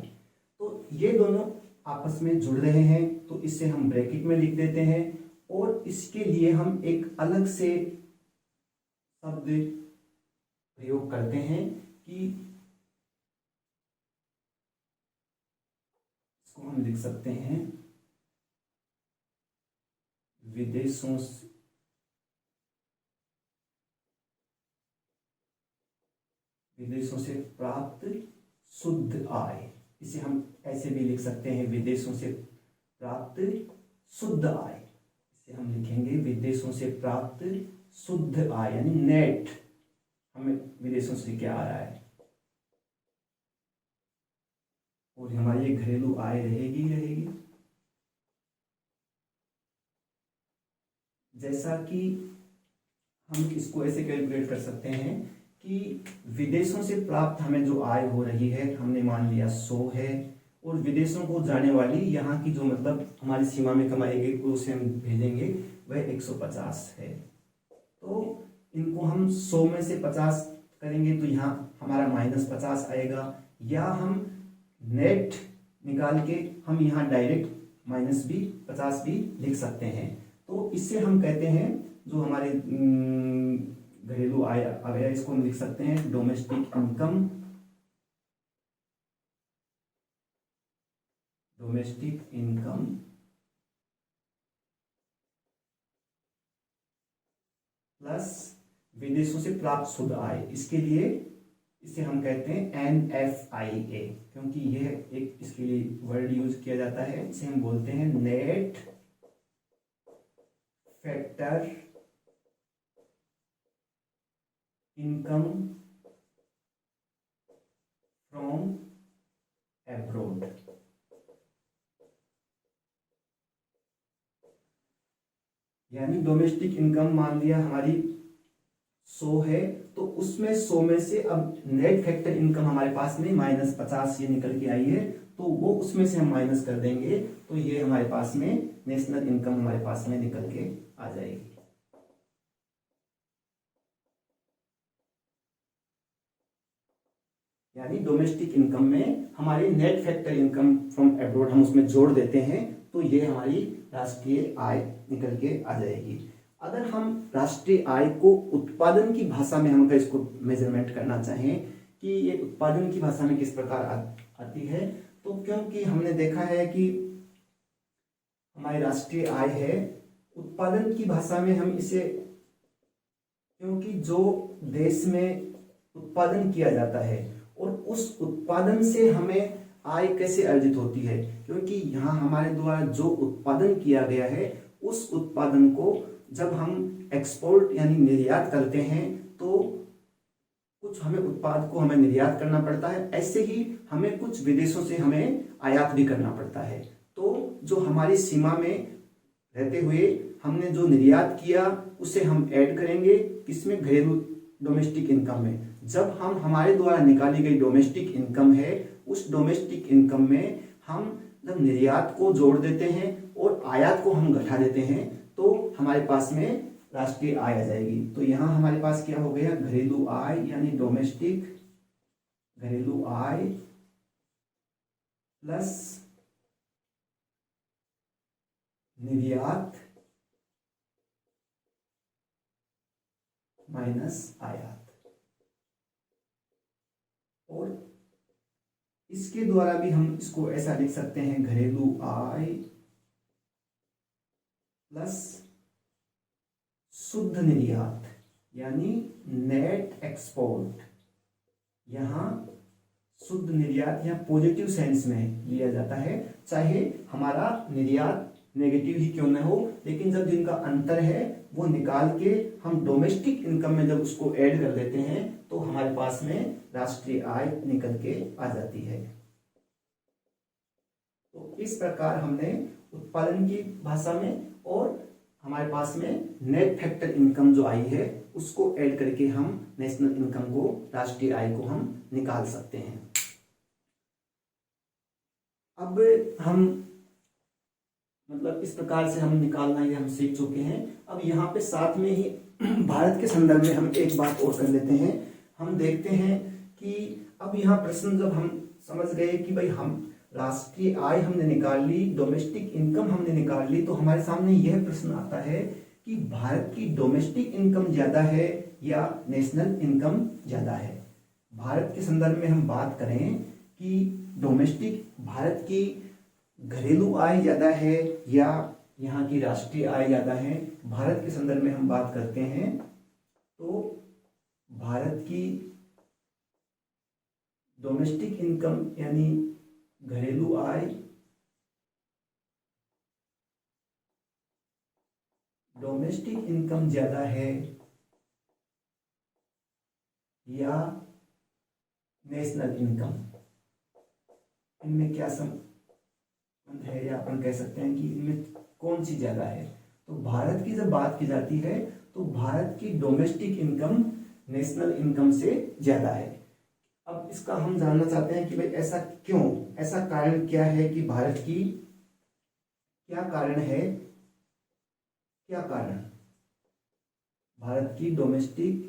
तो ये दोनों आपस में जुड़ रहे हैं तो इसे हम ब्रैकेट में लिख देते हैं और इसके लिए हम एक अलग से शब्द प्रयोग करते हैं कि इसको हम लिख सकते हैं विदेशों से प्राप्त शुद्ध आय। इसे हम ऐसे भी लिख सकते हैं विदेशों से प्राप्त शुद्ध आय। इसे हम लिखेंगे विदेशों से प्राप्त शुद्ध आय यानी नेट हमें विदेशों से क्या आ रहा है और हमारी ये घरेलू आय रहेगी। जैसा कि हम इसको ऐसे कैलकुलेट कर सकते हैं कि विदेशों से प्राप्त हमें जो आय हो रही है हमने मान लिया 100 है और विदेशों को जाने वाली यहाँ की जो मतलब हमारी सीमा में कमाई गई उसे हम भेजेंगे वह 150 है। तो इनको हम 100 में से 50 करेंगे तो यहाँ हमारा -50 आएगा, या हम नेट निकाल के हम यहाँ डायरेक्ट -50 भी लिख सकते हैं। तो इससे हम कहते हैं जो हमारे घरेलू आय आ गया इसको हम लिख सकते हैं डोमेस्टिक इनकम प्लस विदेशों से प्राप्त शुद्ध आय। इसके लिए इसे हम कहते हैं NFIA, क्योंकि यह एक इसके लिए वर्ड यूज किया जाता है। इसे हम बोलते हैं net factor income from abroad. यानी डोमेस्टिक इनकम मान लिया हमारी 100 है, तो उसमें 100 में से अब नेट फैक्टर इनकम हमारे पास में -50 ये निकल के आई है, तो वो उसमें से हम माइनस कर देंगे, तो ये हमारे पास में नेशनल इनकम हमारे पास में निकल के आ जाएगी। यानी डोमेस्टिक इनकम में हमारी net factor income from abroad हम उसमें जोड़ देते हैं, तो ये हमारी राष्ट्रीय आय निकल के आ जाएगी। अगर हम राष्ट्रीय आय को उत्पादन की भाषा में हम अगर इसको मेजरमेंट करना चाहें कि ये उत्पादन की भाषा में किस प्रकार आती है, तो क्योंकि हमने देखा है कि हमारी राष्ट्रीय आय है, उत्पादन की भाषा में हम इसे, क्योंकि जो देश में उत्पादन किया जाता है और उस उत्पादन से हमें आय कैसे अर्जित होती है, क्योंकि यहाँ हमारे द्वारा जो उत्पादन किया गया है उस उत्पादन को जब हम एक्सपोर्ट यानी निर्यात करते हैं तो कुछ हमें उत्पाद को हमें निर्यात करना पड़ता है, ऐसे ही हमें कुछ विदेशों से हमें आयात भी करना पड़ता है। तो जो हमारी सीमा में रहते हुए हमने जो निर्यात किया उसे हम ऐड करेंगे किसमें, घरेलू डोमेस्टिक इनकम में। जब हम हमारे द्वारा निकाली गई डोमेस्टिक इनकम है, उस डोमेस्टिक इनकम में हम जब निर्यात को जोड़ देते हैं और आयात को हम घटा देते हैं, तो हमारे पास में राष्ट्रीय आय आ जाएगी। तो यहाँ हमारे पास क्या हो गया, घरेलू आय यानी डोमेस्टिक घरेलू आय प्लस निर्यात माइनस आयात, और इसके द्वारा भी हम इसको ऐसा लिख सकते हैं, घरेलू आय प्लस शुद्ध निर्यात यानी नेट एक्सपोर्ट। यहां शुद्ध निर्यात या पॉजिटिव सेंस में लिया जाता है, चाहे हमारा निर्यात नेगेटिव ही क्यों ना हो, लेकिन जब जिनका अंतर है वो निकाल के हम डोमेस्टिक इनकम में जब उसको ऐड कर देते हैं तो हमारे पास में राष्ट्रीय आय निकल के आ जाती है। तो इस प्रकार हमने उत्पादन की भाषा में और हमारे पास में नेट फैक्टर इनकम जो आई है उसको ऐड करके हम नेशनल इनकम को, राष्ट्रीय आय को हम निकाल सकते हैं। अब हम मतलब इस प्रकार से हम निकालना ये हम सीख चुके हैं। अब यहाँ पे साथ में ही भारत के संदर्भ में हम एक बात और कर लेते हैं। हम देखते हैं कि अब यहाँ प्रश्न जब हम समझ गए कि भाई हम राष्ट्रीय आय हमने निकाल ली, डोमेस्टिक इनकम हमने निकाल ली, तो हमारे सामने यह प्रश्न आता है कि भारत की डोमेस्टिक इनकम ज्यादा है या नेशनल इनकम ज्यादा है। भारत के संदर्भ में हम बात करें कि डोमेस्टिक भारत की घरेलू आय ज्यादा है या यहाँ की राष्ट्रीय आय ज्यादा है, भारत के संदर्भ में हम बात करते हैं तो भारत की डोमेस्टिक इनकम यानी घरेलू आय डोमेस्टिक इनकम ज्यादा है या नेशनल इनकम, इनमें क्या संबंध है या अपन कह सकते हैं कि इनमें कौन सी ज्यादा है। तो भारत की जब बात की जाती है तो भारत की डोमेस्टिक इनकम नेशनल इनकम से ज्यादा है। अब इसका हम जानना चाहते हैं कि भाई ऐसा क्यों, ऐसा कारण क्या है कि भारत की क्या कारण है, क्या कारण भारत की डोमेस्टिक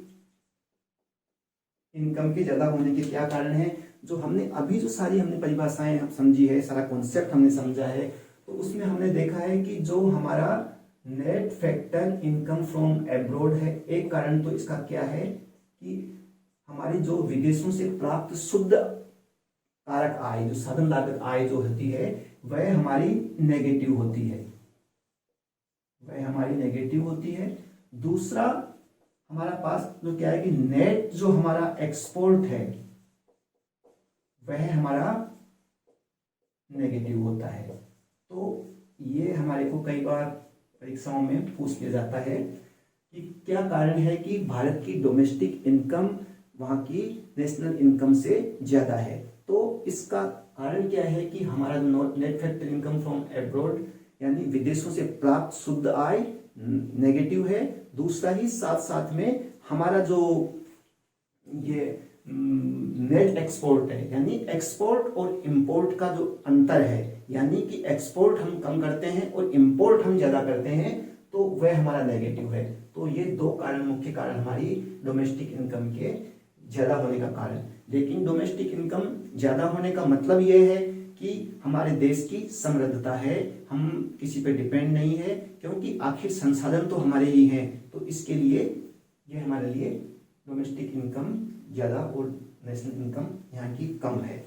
इनकम के ज्यादा होने के क्या कारण है। जो हमने अभी जो सारी हमने परिभाषाएं समझी है, सारा कॉन्सेप्ट हमने समझा है, तो उसमें हमने देखा है कि जो हमारा net factor income from abroad है, एक कारण तो इसका क्या है कि हमारी जो विदेशों से प्राप्त शुद्ध कारक आय, जो साधन लागत आय जो होती है वह हमारी नेगेटिव होती है, वह हमारी नेगेटिव होती है। दूसरा हमारा पास जो क्या है कि नेट जो हमारा एक्सपोर्ट है वह हमारा नेगेटिव होता है। तो ये हमारे को कई बार परीक्षाओं में पूछ लिया जाता है कि क्या कारण है कि भारत की डोमेस्टिक इनकम वहां की नेशनल इनकम से ज्यादा है। तो इसका कारण क्या है कि हमारा net factor income from abroad यानी विदेशों से प्राप्त शुद्ध आय नेगेटिव है, दूसरा ही साथ साथ में हमारा जो ये नेट एक्सपोर्ट है, यानी एक्सपोर्ट और इंपोर्ट का जो अंतर है, यानी कि एक्सपोर्ट हम कम करते हैं और इंपोर्ट हम ज्यादा करते हैं, तो वह हमारा नेगेटिव है। तो ये दो कारण, मुख्य कारण हमारी डोमेस्टिक इनकम के ज्यादा होने का कारण। लेकिन डोमेस्टिक इनकम ज्यादा होने का मतलब ये है कि हमारे देश की समृद्धता है, हम किसी पे डिपेंड नहीं है, क्योंकि आखिर संसाधन तो हमारे ही हैं। तो इसके लिए ये हमारे लिए डोमेस्टिक इनकम ज्यादा और नेशनल इनकम यहाँ की कम है।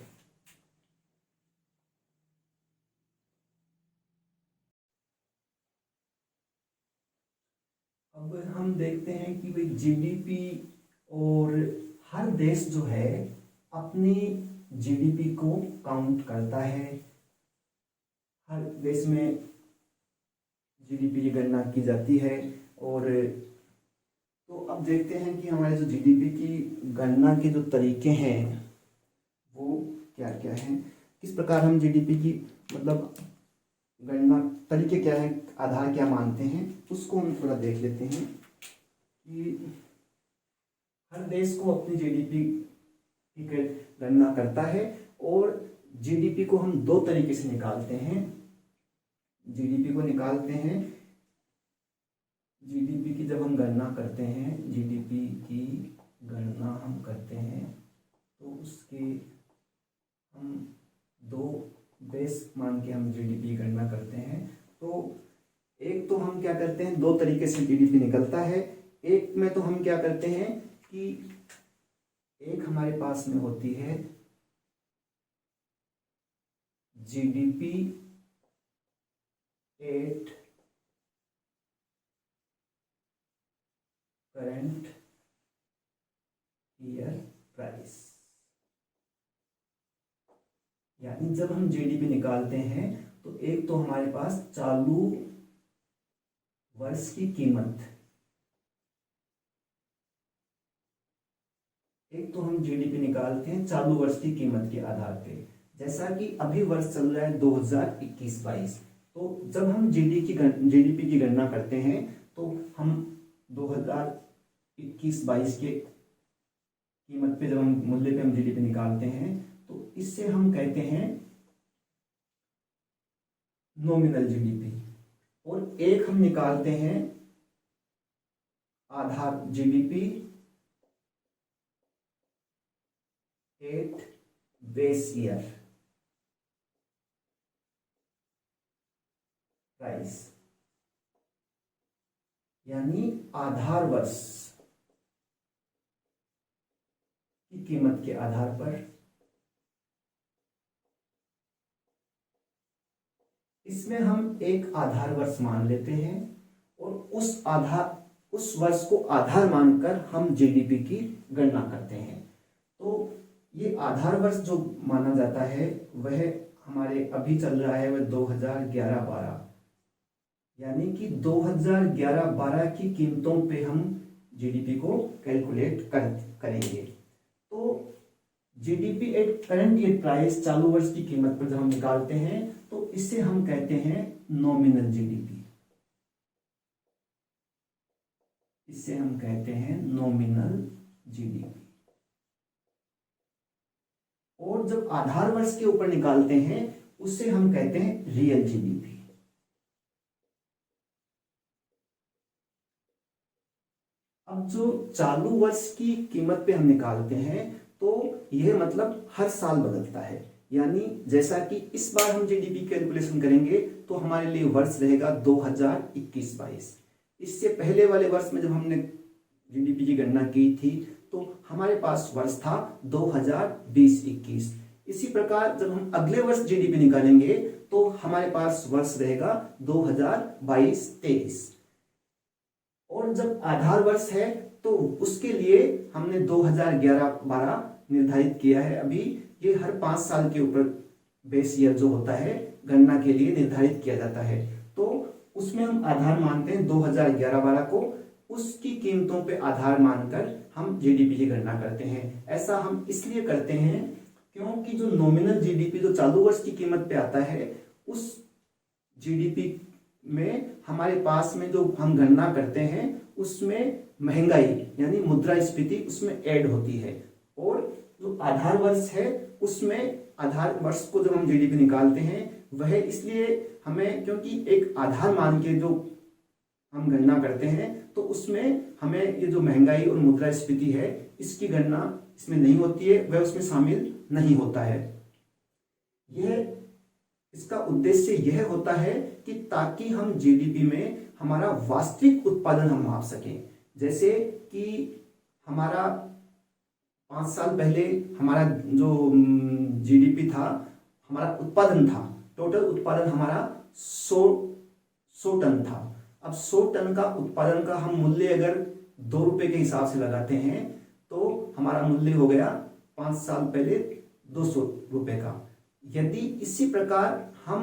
अब हम देखते हैं कि भाई जीडीपी, और हर देश जो है अपनी जीडीपी को काउंट करता है। हर देश में जीडीपी की गणना की जाती है। और तो अब देखते हैं कि हमारे जो जीडीपी की गणना के जो तरीके हैं वो क्या क्या हैं, किस प्रकार हम जीडीपी की मतलब गणना, तरीके क्या है, आधार क्या मानते हैं, उसको हम थोड़ा देख लेते हैं कि हर देश को अपनी जीडीपी की गणना करता है। और जीडीपी को हम दो तरीके से निकालते हैं। जीडीपी को निकालते हैं, जीडीपी की जब हम गणना करते हैं, जीडीपी की गणना हम करते हैं तो उसके हम दो बेस मान के हम जीडीपी की गणना करते हैं। तो एक तो हम क्या करते हैं, दो तरीके से जीडीपी निकलता है। एक में तो हम क्या करते हैं कि एक हमारे पास में होती है GDP at current year price, यानी जब हम जीडीपी निकालते हैं तो एक तो हमारे पास चालू वर्ष की कीमत, एक तो हम जीडीपी निकालते हैं चालू वर्ष की कीमत के आधार पे। जैसा कि अभी वर्ष चल रहा है 2021-22, तो जब हम जीडीपी की गणना करते हैं तो हम 2021-22 के कीमत पे, जब हम मूल्य पे हम जीडीपी निकालते हैं तो इससे हम कहते हैं नॉमिनल जीडीपी। और एक हम निकालते हैं आधार GDP at base year price, यानी आधार वर्ष की कीमत के आधार पर इसमें हम एक आधार वर्ष मान लेते हैं और उस वर्ष को आधार मानकर हम जीडीपी की गणना करते हैं। तो ये आधार वर्ष जो माना जाता है वह हमारे अभी चल रहा है वह 2011-12, यानी कि 2011-12 की कीमतों पे हम जीडीपी को कैलकुलेट करेंगे। तो GDP at current year price, चालू वर्ष की कीमत पर जब हम निकालते हैं तो इसे हम कहते हैं नॉमिनल जीडीपी, इसे हम कहते हैं नॉमिनल जीडीपी। और जब आधार वर्ष के ऊपर निकालते हैं उसे हम कहते हैं रियल जीडीपी। अब जो चालू वर्ष की कीमत पे हम निकालते हैं तो यह मतलब हर साल बदलता है, यानी जैसा कि इस बार हम जीडीपी कैलकुलेशन करेंगे तो हमारे लिए वर्ष रहेगा 2021-22। इससे पहले वाले वर्ष में जब हमने जीडीपी की गणना की थी तो हमारे पास वर्ष था 2020-21। इसी प्रकार जब हम अगले वर्ष जीडीपी निकालेंगे तो हमारे पास वर्ष रहेगा 2022-23। और जब आधार वर्ष है तो उसके लिए हमने 2011-12 निर्धारित किया है। अभी ये हर 5 साल के ऊपर बेस ईयर जो होता है गणना के लिए निर्धारित किया जाता है। तो उसमें हम आधार मानते हैं 2011-12 को, उसकी कीमतों पे आधार मानकर हम जीडीपी की गणना करते हैं। ऐसा हम इसलिए करते हैं क्योंकि जो नॉमिनल जीडीपी जो चालू वर्ष की कीमत पे आता है, उस जीडीपी में हमारे पास में जो हम गणना करते हैं उसमें महंगाई यानी मुद्रास्फीति उसमें ऐड होती है। और जो आधार वर्ष है उसमें आधार वर्ष को जब हम जीडीपी निकालते हैं वह इसलिए हमें, क्योंकि एक आधार मान के जो हम गणना करते हैं तो उसमें हमें ये जो महंगाई और मुद्रास्फीति है इसकी गणना इसमें नहीं होती है, वह उसमें शामिल नहीं होता है। यह इसका उद्देश्य यह होता है कि ताकि हम जीडीपी में हमारा वास्तविक उत्पादन हम माप सकें। जैसे कि हमारा 5 साल पहले हमारा जो जीडीपी था, हमारा उत्पादन था, टोटल उत्पादन हमारा 100 टन था। अब 100 टन का उत्पादन का हम मूल्य अगर 2 रुपए के हिसाब से लगाते हैं तो हमारा मूल्य हो गया 5 साल पहले 200 रुपए का। यदि इसी प्रकार हम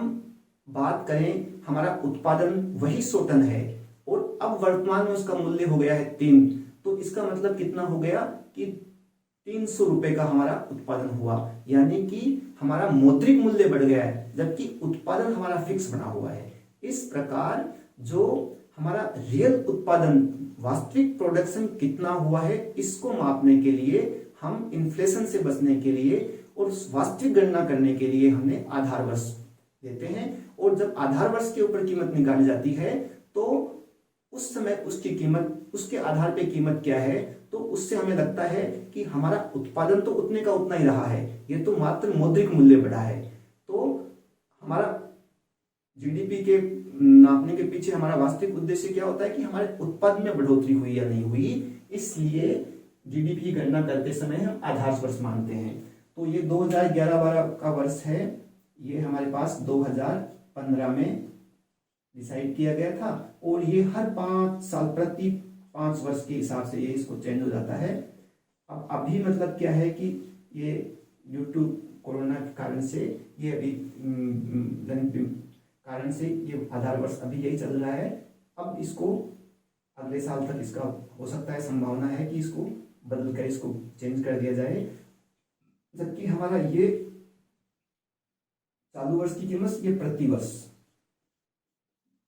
बात करें, हमारा उत्पादन वही 100 टन है और अब वर्तमान में उसका मूल्य हो गया है 3, तो इसका मतलब कितना हो गया कि 300 रुपए का हमारा उत्पादन हुआ, यानी कि हमारा मौद्रिक मूल्य बढ़ गया है जबकि उत्पादन हमारा फिक्स बना हुआ है। इस प्रकार जो हमारा रियल उत्पादन वास्तविक प्रोडक्शन कितना हुआ है इसको मापने के लिए हम इन्फ्लेशन से बचने के लिए और वास्तविक गणना करने के लिए हमने आधार वर्ष लेते हैं। और जब आधार वर्ष के ऊपर कीमत निकाली जाती है तो उस समय उसकी कीमत, उसके आधार पे कीमत क्या है, तो उससे हमें लगता है कि हमारा उत्पादन तो उतने का उतना ही रहा है, ये तो मात्र मौद्रिक मूल्य बढ़ा है। तो हमारा जीडीपी के नापने के पीछे हमारा वास्तविक उद्देश्य क्या होता है कि हमारे उत्पादन में बढ़ोतरी हुई या नहीं हुई, इसलिए जीडीपी की गणना करते समय हम आधार वर्ष मानते हैं। तो ये 2011-12 का वर्ष है, ये हमारे पास 2015 में डिसाइड किया गया था और ये हर 5 साल प्रति 5 वर्ष के हिसाब से ये इसको चेंज हो जाता है। अब अभी मतलब क्या है कि ये ड्यू टू कोरोना के कारण से ये अभी कारण से ये आधार वर्ष अभी यही चल रहा है। अब इसको अगले साल तक इसका हो सकता है, संभावना है कि इसको बदल कर इसको चेंज कर दिया जाए। जबकि हमारा ये चालू वर्ष की कीमत ये प्रति वर्ष,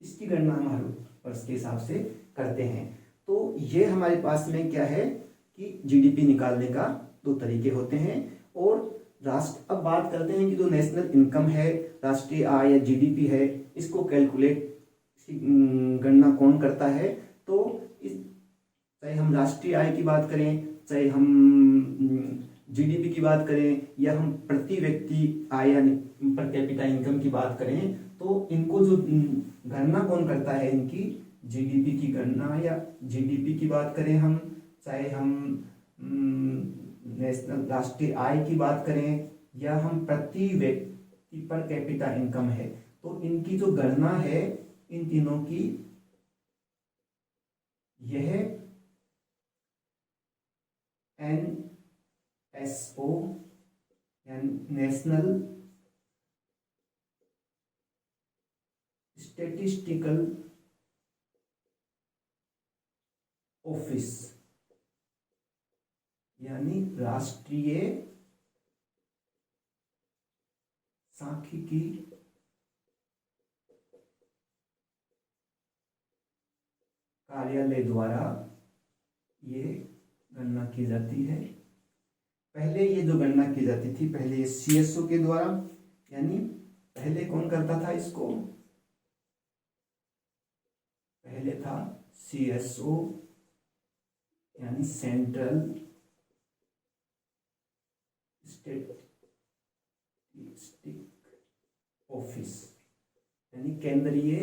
इसकी गणना हम हर वर्ष के हिसाब से करते हैं। तो ये हमारे पास में क्या है कि जीडीपी निकालने का 2 तरीके होते हैं। और राष्ट्र, अब बात करते हैं कि जो नेशनल इनकम है, राष्ट्रीय आय या जीडीपी है, इसको कैलकुलेट, इसकी गणना कौन करता है। तो चाहे हम राष्ट्रीय आय की बात करें, चाहे हम जीडीपी की बात करें, या हम प्रति व्यक्ति आय या पर कैपिटा इनकम की बात करें, तो इनको जो गणना कौन करता है, इनकी जीडीपी की गणना या जीडीपी की बात करें हम, चाहे हम नेशनल राष्ट्रीय आय की बात करें, या हम प्रति व्यक्ति पर कैपिटा इनकम है, तो इनकी जो गणना है इन तीनों की, यह NSO यानी नेशनल स्टैटिस्टिकल ऑफिस यानी राष्ट्रीय सांख्यिकी कार्यालय द्वारा ये गणना की जाती है। पहले ये जो गणना की जाती थी, पहले ये CSO के द्वारा, यानी पहले कौन करता था इसको, पहले था CSO यानी सेंट्रल स्टैटिस्टिक ऑफिस यानी केंद्रीय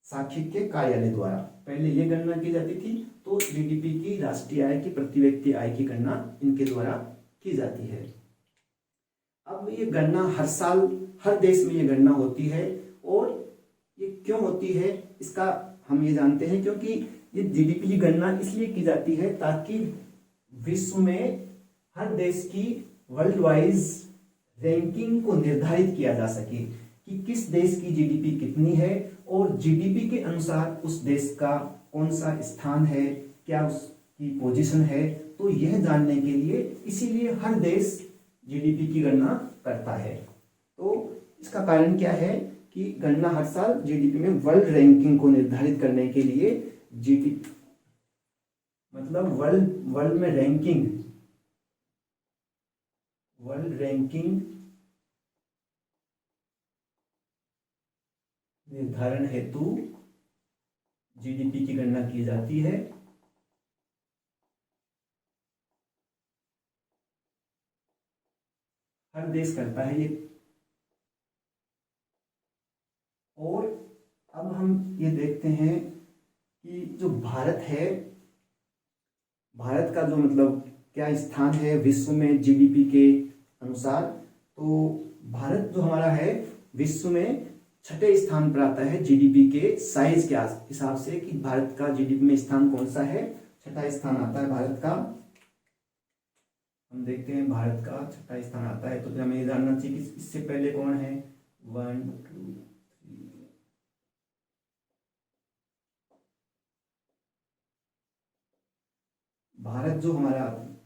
सांख्यिकी कार्यालय द्वारा पहले ये गणना की जाती थी। तो जीडीपी की, राष्ट्रीय आय की, प्रति व्यक्ति आय की गणना इनके द्वारा की जाती है। अब ये गणना हर साल हर देश में ये गणना होती है। और ये क्यों होती है इसका हम ये जानते हैं, क्योंकि ये जीडीपी की गणना इसलिए की जाती है ताकि विश्व में हर देश की वर्ल्ड वाइज रैंकिंग को निर्धारित किया जा सके कि किस देश की जीडीपी कितनी है और जीडीपी के अनुसार उस देश का कौन सा स्थान है, क्या उसकी पोजीशन है। तो यह जानने के लिए इसीलिए हर देश जीडीपी की गणना करता है। तो इसका कारण क्या है की गणना हर साल जीडीपी में वर्ल्ड रैंकिंग को निर्धारित करने के लिए जीडीपी मतलब वर्ल्ड में वर्ल्ड रैंकिंग निर्धारण हेतु जीडीपी की गणना की जाती है। हर देश करता है ये। और अब हम ये देखते हैं कि जो भारत है, भारत का जो मतलब क्या स्थान है विश्व में जीडीपी के अनुसार, तो भारत जो हमारा है विश्व में छठे स्थान पर आता है जीडीपी के साइज के हिसाब से, कि भारत का जीडीपी में स्थान कौन सा है, छठा स्थान आता है भारत का। हम देखते हैं भारत का छठा स्थान आता है, तो हमें ये जानना चाहिए कि इससे पहले कौन है। 1 2 3। भारत जो हमारा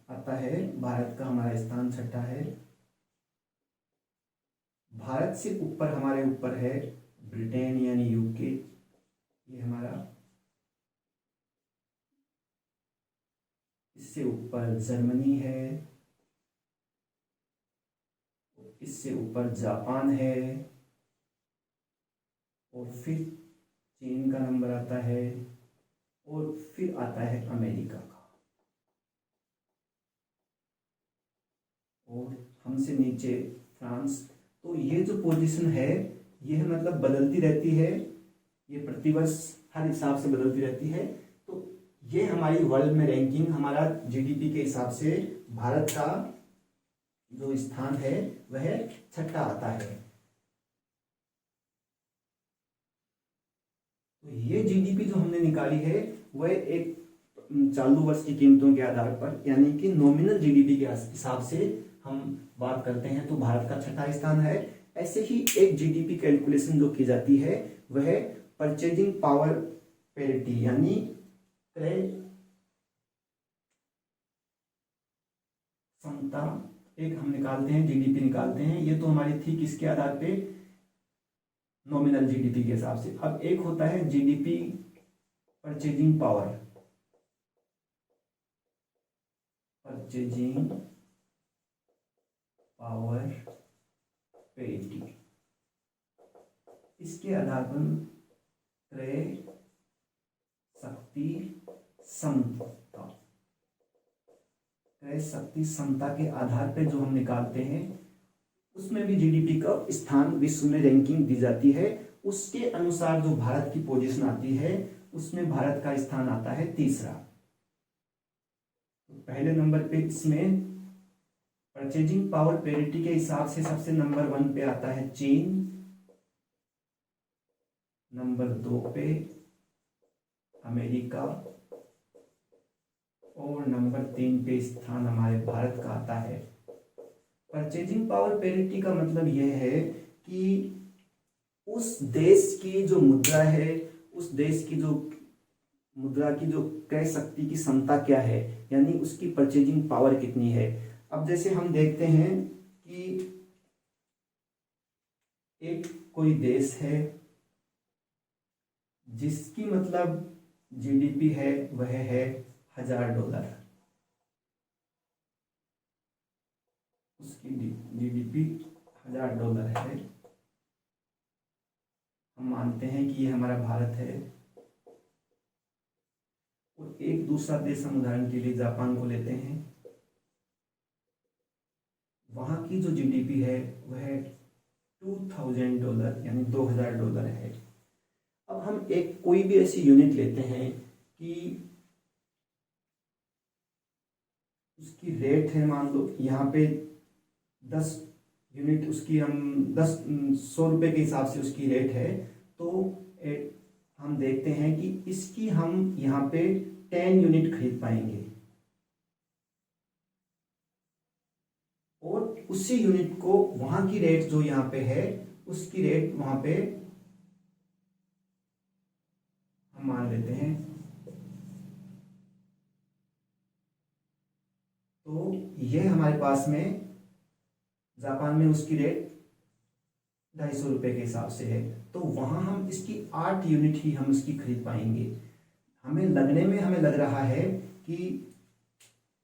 आता है, भारत का हमारा स्थान छठा है। भारत से ऊपर हमारे ऊपर है ब्रिटेन यानी यूके, ये हमारा। इससे ऊपर जर्मनी है, इससे ऊपर जापान है, और फिर चीन का नंबर आता है, और फिर आता है अमेरिका का, और हमसे नीचे फ्रांस। तो ये जो पोजीशन है ये मतलब बदलती रहती है, ये प्रतिवर्ष हर हिसाब से बदलती रहती है। तो ये हमारी वर्ल्ड में रैंकिंग, हमारा जीडीपी के हिसाब से भारत का जो स्थान है वह छठा आता है। तो ये जीडीपी जो हमने निकाली है वह एक चालू वर्ष की कीमतों के आधार पर, यानी कि नॉमिनल जीडीपी के हिसाब से हम बात करते हैं, तो भारत का छठा स्थान है। ऐसे ही एक जीडीपी कैलकुलेशन जो की जाती है वह परचेजिंग पावर पेरिटी यानी क्रय क्षमता, एक हम निकालते हैं, जीडीपी निकालते हैं। ये तो हमारी थी किसके आधार पे, नॉमिनल जीडीपी के हिसाब से। अब एक होता है GDP purchasing power, purchasing power parity. इसके आधार पर क्रय शक्ति समता, क्रय शक्ति समता के आधार पर जो हम निकालते हैं उसमें भी जीडीपी का स्थान विश्व में रैंकिंग दी जाती है। उसके अनुसार जो भारत की पोजीशन आती है उसमें भारत का स्थान आता है तीसरा। तो पहले नंबर पे इसमें परचेजिंग पावर पेरिटी के हिसाब से सबसे नंबर 1 पे आता है चीन, नंबर 2 पे अमेरिका, और नंबर 3 पे स्थान हमारे भारत का आता है। परचेजिंग पावर पेरिटी का मतलब यह है कि उस देश की जो मुद्रा है, उस देश की जो मुद्रा की जो क्रय शक्ति की क्षमता क्या है, यानी उसकी परचेजिंग पावर कितनी है। अब जैसे हम देखते हैं कि एक कोई देश है जिसकी मतलब जीडीपी है वह है $1000, उसकी जीडीपी $1000 है। हम मानते हैं कि ये हमारा भारत है। और एक दूसरा देश हम उदाहरण के लिए जापान को लेते हैं, वहां की जो जीडीपी है वह $2000 यानी $2000 है। अब हम एक कोई भी ऐसी यूनिट लेते हैं कि उसकी रेट है, मान लो यहाँ पे 10 यूनिट, उसकी हम 100 रुपये के हिसाब से उसकी रेट है। तो हम देखते हैं कि इसकी हम यहाँ पे 10 यूनिट खरीद पाएंगे, और उसी यूनिट को वहां की रेट जो यहाँ पे है उसकी रेट वहां पे हम मान लेते हैं। तो यह हमारे पास में जापान में उसकी रेट 250 रुपये के हिसाब से है, तो वहाँ हम इसकी 8 यूनिट ही हम उसकी खरीद पाएंगे। हमें लग रहा है कि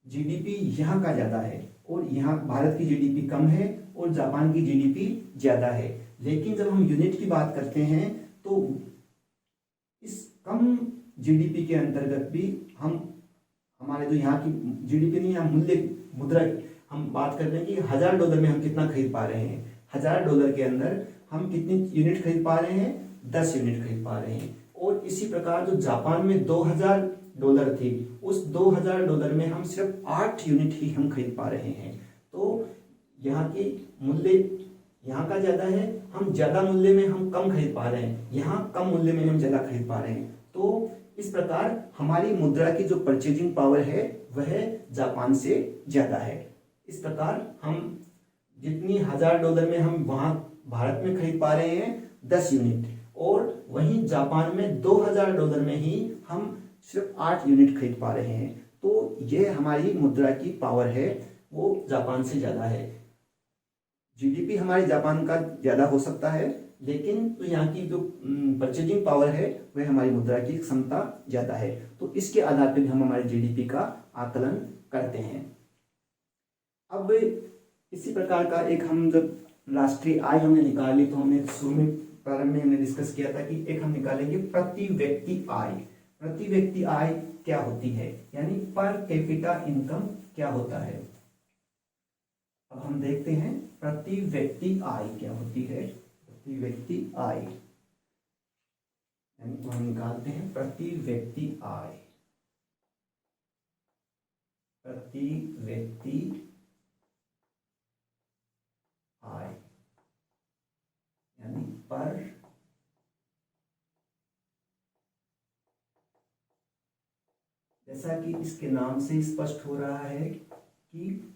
जीडीपी यहाँ का ज़्यादा है और यहाँ भारत की जीडीपी कम है और जापान की जीडीपी ज़्यादा है। लेकिन जब हम यूनिट की बात करते हैं तो इस कम जीडीपी के अंतर्गत भी हम हमारे जो यहाँ की जीडीपी नहीं, हम मुद्रा हम बात करते हैं कि $1000 में हम कितना खरीद पा रहे हैं। $1000 के अंदर हम कितनी यूनिट खरीद पा रहे हैं? 10 यूनिट खरीद पा रहे हैं। और इसी प्रकार जो जापान में $2000 थी, उस $2000 में हम सिर्फ 8 यूनिट ही हम खरीद पा रहे हैं। तो यहाँ की मूल्य यहाँ का ज़्यादा है, हम ज़्यादा मूल्य में हम कम खरीद पा रहे हैं, यहाँ कम मूल्य में हम ज़्यादा खरीद पा रहे हैं। तो इस प्रकार हमारी मुद्रा की जो परचेजिंग पावर है वह जापान से ज़्यादा है। इस प्रकार हम जितनी $1000 में हम वहाँ भारत में खरीद पा रहे हैं 10 यूनिट, और वहीं जापान में $2000 में ही हम सिर्फ 8 यूनिट खरीद पा रहे हैं। तो ये हमारी मुद्रा की पावर है, वो जापान से ज़्यादा है। जीडीपी हमारे जापान का ज़्यादा हो सकता है, लेकिन तो यहाँ की जो परचेजिंग पावर है वह हमारी मुद्रा की क्षमता ज़्यादा है। तो इसके आधार पर हम हमारे जीडीपी का आकलन करते हैं। अब इसी प्रकार का एक हम जब राष्ट्रीय आय हमने निकाली, तो हमने शुरू में प्रारंभ में हमने डिस्कस किया था कि एक हम निकालेंगे प्रति व्यक्ति आय। प्रति व्यक्ति आय क्या होती है, यानी पर कैपिटा इनकम क्या होता है। अब हम देखते हैं प्रति व्यक्ति आय क्या होती है। प्रति व्यक्ति आय यानी तो हम निकालते हैं प्रति व्यक्ति आय। प्रति व्यक्ति आय यानी पर जैसा कि इसके नाम से स्पष्ट हो रहा है कि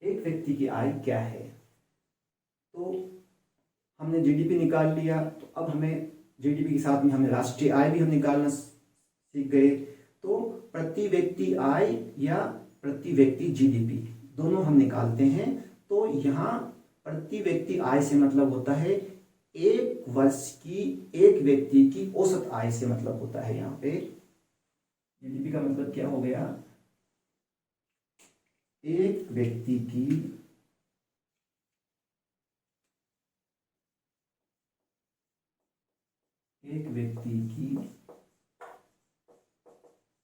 एक व्यक्ति की आय क्या है। तो हमने जीडीपी निकाल लिया, तो अब हमें जीडीपी के साथ में हमें राष्ट्रीय आय भी हम निकालना सीख गए। तो प्रति व्यक्ति आय या प्रति व्यक्ति जीडीपी दोनों हम निकालते हैं। तो यहाँ प्रति व्यक्ति आय से मतलब होता है एक वर्ष की एक व्यक्ति की औसत आय से मतलब होता है। यहाँ पे जीडीपी का मतलब क्या हो गया, एक व्यक्ति की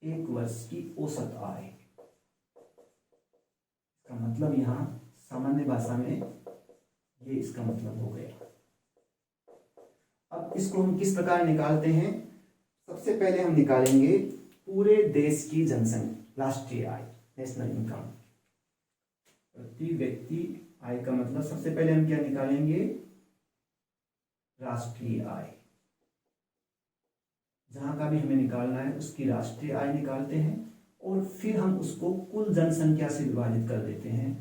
एक वर्ष की औसत आय। इसका मतलब यहाँ सामान्य भाषा में ये इसका मतलब हो गया। अब इसको हम किस प्रकार निकालते हैं? सबसे पहले हम निकालेंगे पूरे देश की जनसंख्या, राष्ट्रीय आय, नेशनल इनकम। प्रति व्यक्ति आय का मतलब सबसे पहले हम क्या निकालेंगे? राष्ट्रीय आय। जहां का भी हमें निकालना है उसकी राष्ट्रीय आय निकालते हैं और फिर हम उसको कुल जनसंख्या से विभाजित कर देते हैं।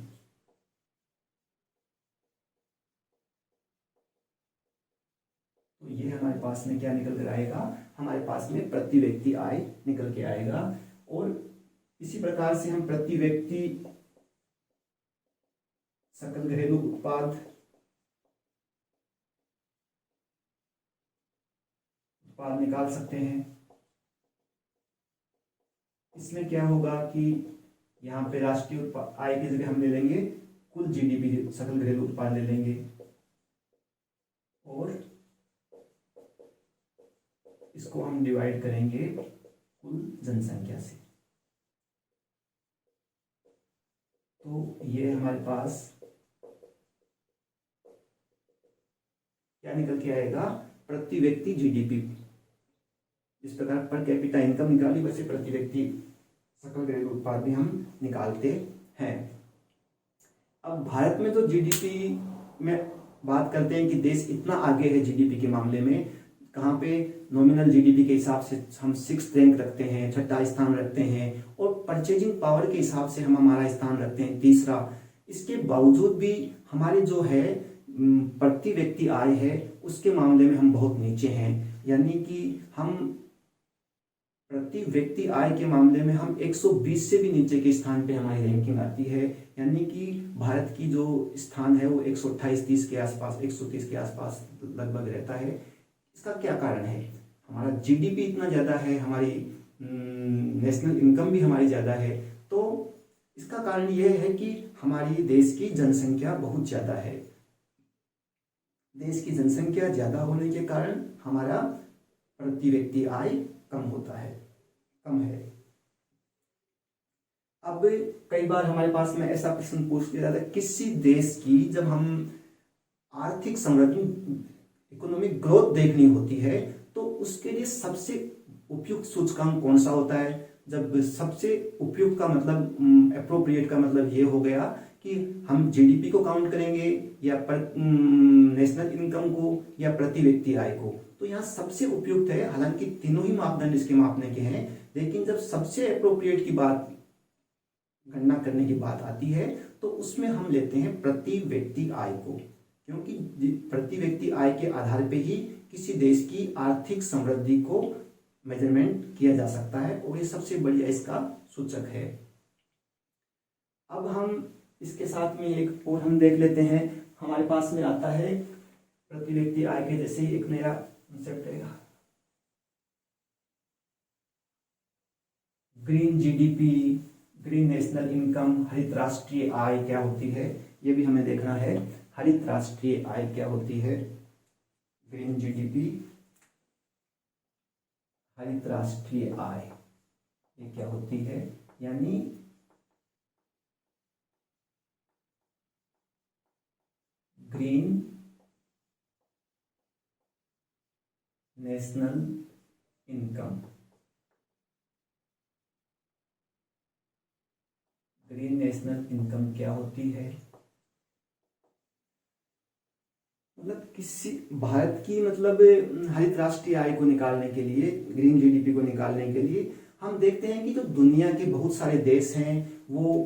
तो ये हमारे पास में क्या निकल कर आएगा? हमारे पास में प्रति व्यक्ति आय निकल के आएगा। और इसी प्रकार से हम प्रति व्यक्ति सकल घरेलू उत्पाद निकाल सकते हैं। इसमें क्या होगा कि यहाँ पे राष्ट्रीय आय की जगह हम ले लेंगे कुल जीडीपी, सकल घरेलू उत्पाद ले लेंगे और इसको हम डिवाइड करेंगे कुल जनसंख्या से। तो ये हमारे पास क्या निकल के आएगा? प्रति व्यक्ति जीडीपी। जिस प्रकार पर कैपिटा इनकम निकाली, वैसे प्रति व्यक्ति सकल घरेलू उत्पाद भी हम निकालते हैं। अब भारत में तो जीडीपी में बात करते हैं कि देश इतना आगे है जीडीपी के मामले में, कहाँ पे नॉमिनल जीडीपी के हिसाब से हम 6th रैंक रखते हैं, 6ठा स्थान रखते हैं, और परचेजिंग पावर के हिसाब से हम हमारा स्थान रखते हैं 3रा। इसके बावजूद भी हमारी जो है प्रति व्यक्ति आय है उसके मामले में हम बहुत नीचे हैं। यानी कि हम प्रति व्यक्ति आय के मामले में हम 120 से भी नीचे के स्थान पे हमारी रैंकिंग आती है, यानी कि भारत की जो स्थान है वो 128-30 के आसपास, 130 के आसपास लगभग रहता है। इसका क्या कारण है? हमारा जीडीपी इतना ज़्यादा है, हमारी नेशनल इनकम भी हमारी ज़्यादा है, तो इसका कारण यह है कि हमारी देश की जनसंख्या बहुत ज़्यादा है। देश की जनसंख्या ज़्यादा होने के कारण हमारा प्रति व्यक्ति आय कम होता है, कम है। अब कई बार हमारे पास में ऐसा प्रश्न पूछ लिया जाता है, किसी देश की जब हम आर्थिक समृद्धि, इकोनॉमिक ग्रोथ देखनी होती है तो उसके लिए सबसे उपयुक्त सूचकांक कौन सा होता है? जब सबसे उपयुक्त का मतलब, अप्रोप्रिएट का मतलब ये हो गया कि हम जीडीपी को काउंट करेंगे या नेशनल इनकम को या प्रति व्यक्ति आय को, तो यहाँ सबसे उपयुक्त है। हालांकि तीनों ही मापदंड इसके मापने के हैं, लेकिन जब सबसे अप्रोप्रिएट की बात, गणना करने की बात आती है तो उसमें हम लेते हैं प्रति व्यक्ति आय को, क्योंकि प्रति व्यक्ति आय के आधार पे ही किसी देश की आर्थिक समृद्धि को मेजरमेंट किया जा सकता है और ये सबसे बढ़िया इसका सूचक है। अब हम इसके साथ में एक और हम देख लेते हैं, हमारे पास में आता है प्रति व्यक्ति आय के जैसे ही एक नया कंसेप्ट है, green GDP, green national income, हरित राष्ट्रीय आय क्या होती है, ये भी हमें देखना है। हरित राष्ट्रीय आय क्या होती है, ग्रीन जीडीपी, हरित राष्ट्रीय आय ये क्या होती है, यानी green national income. Green national income क्या होती है? मतलब किसी भारत की मतलब हरित राष्ट्रीय आय को निकालने के लिए, ग्रीन जीडीपी को निकालने के लिए हम देखते हैं कि जो दुनिया के बहुत सारे देश हैं वो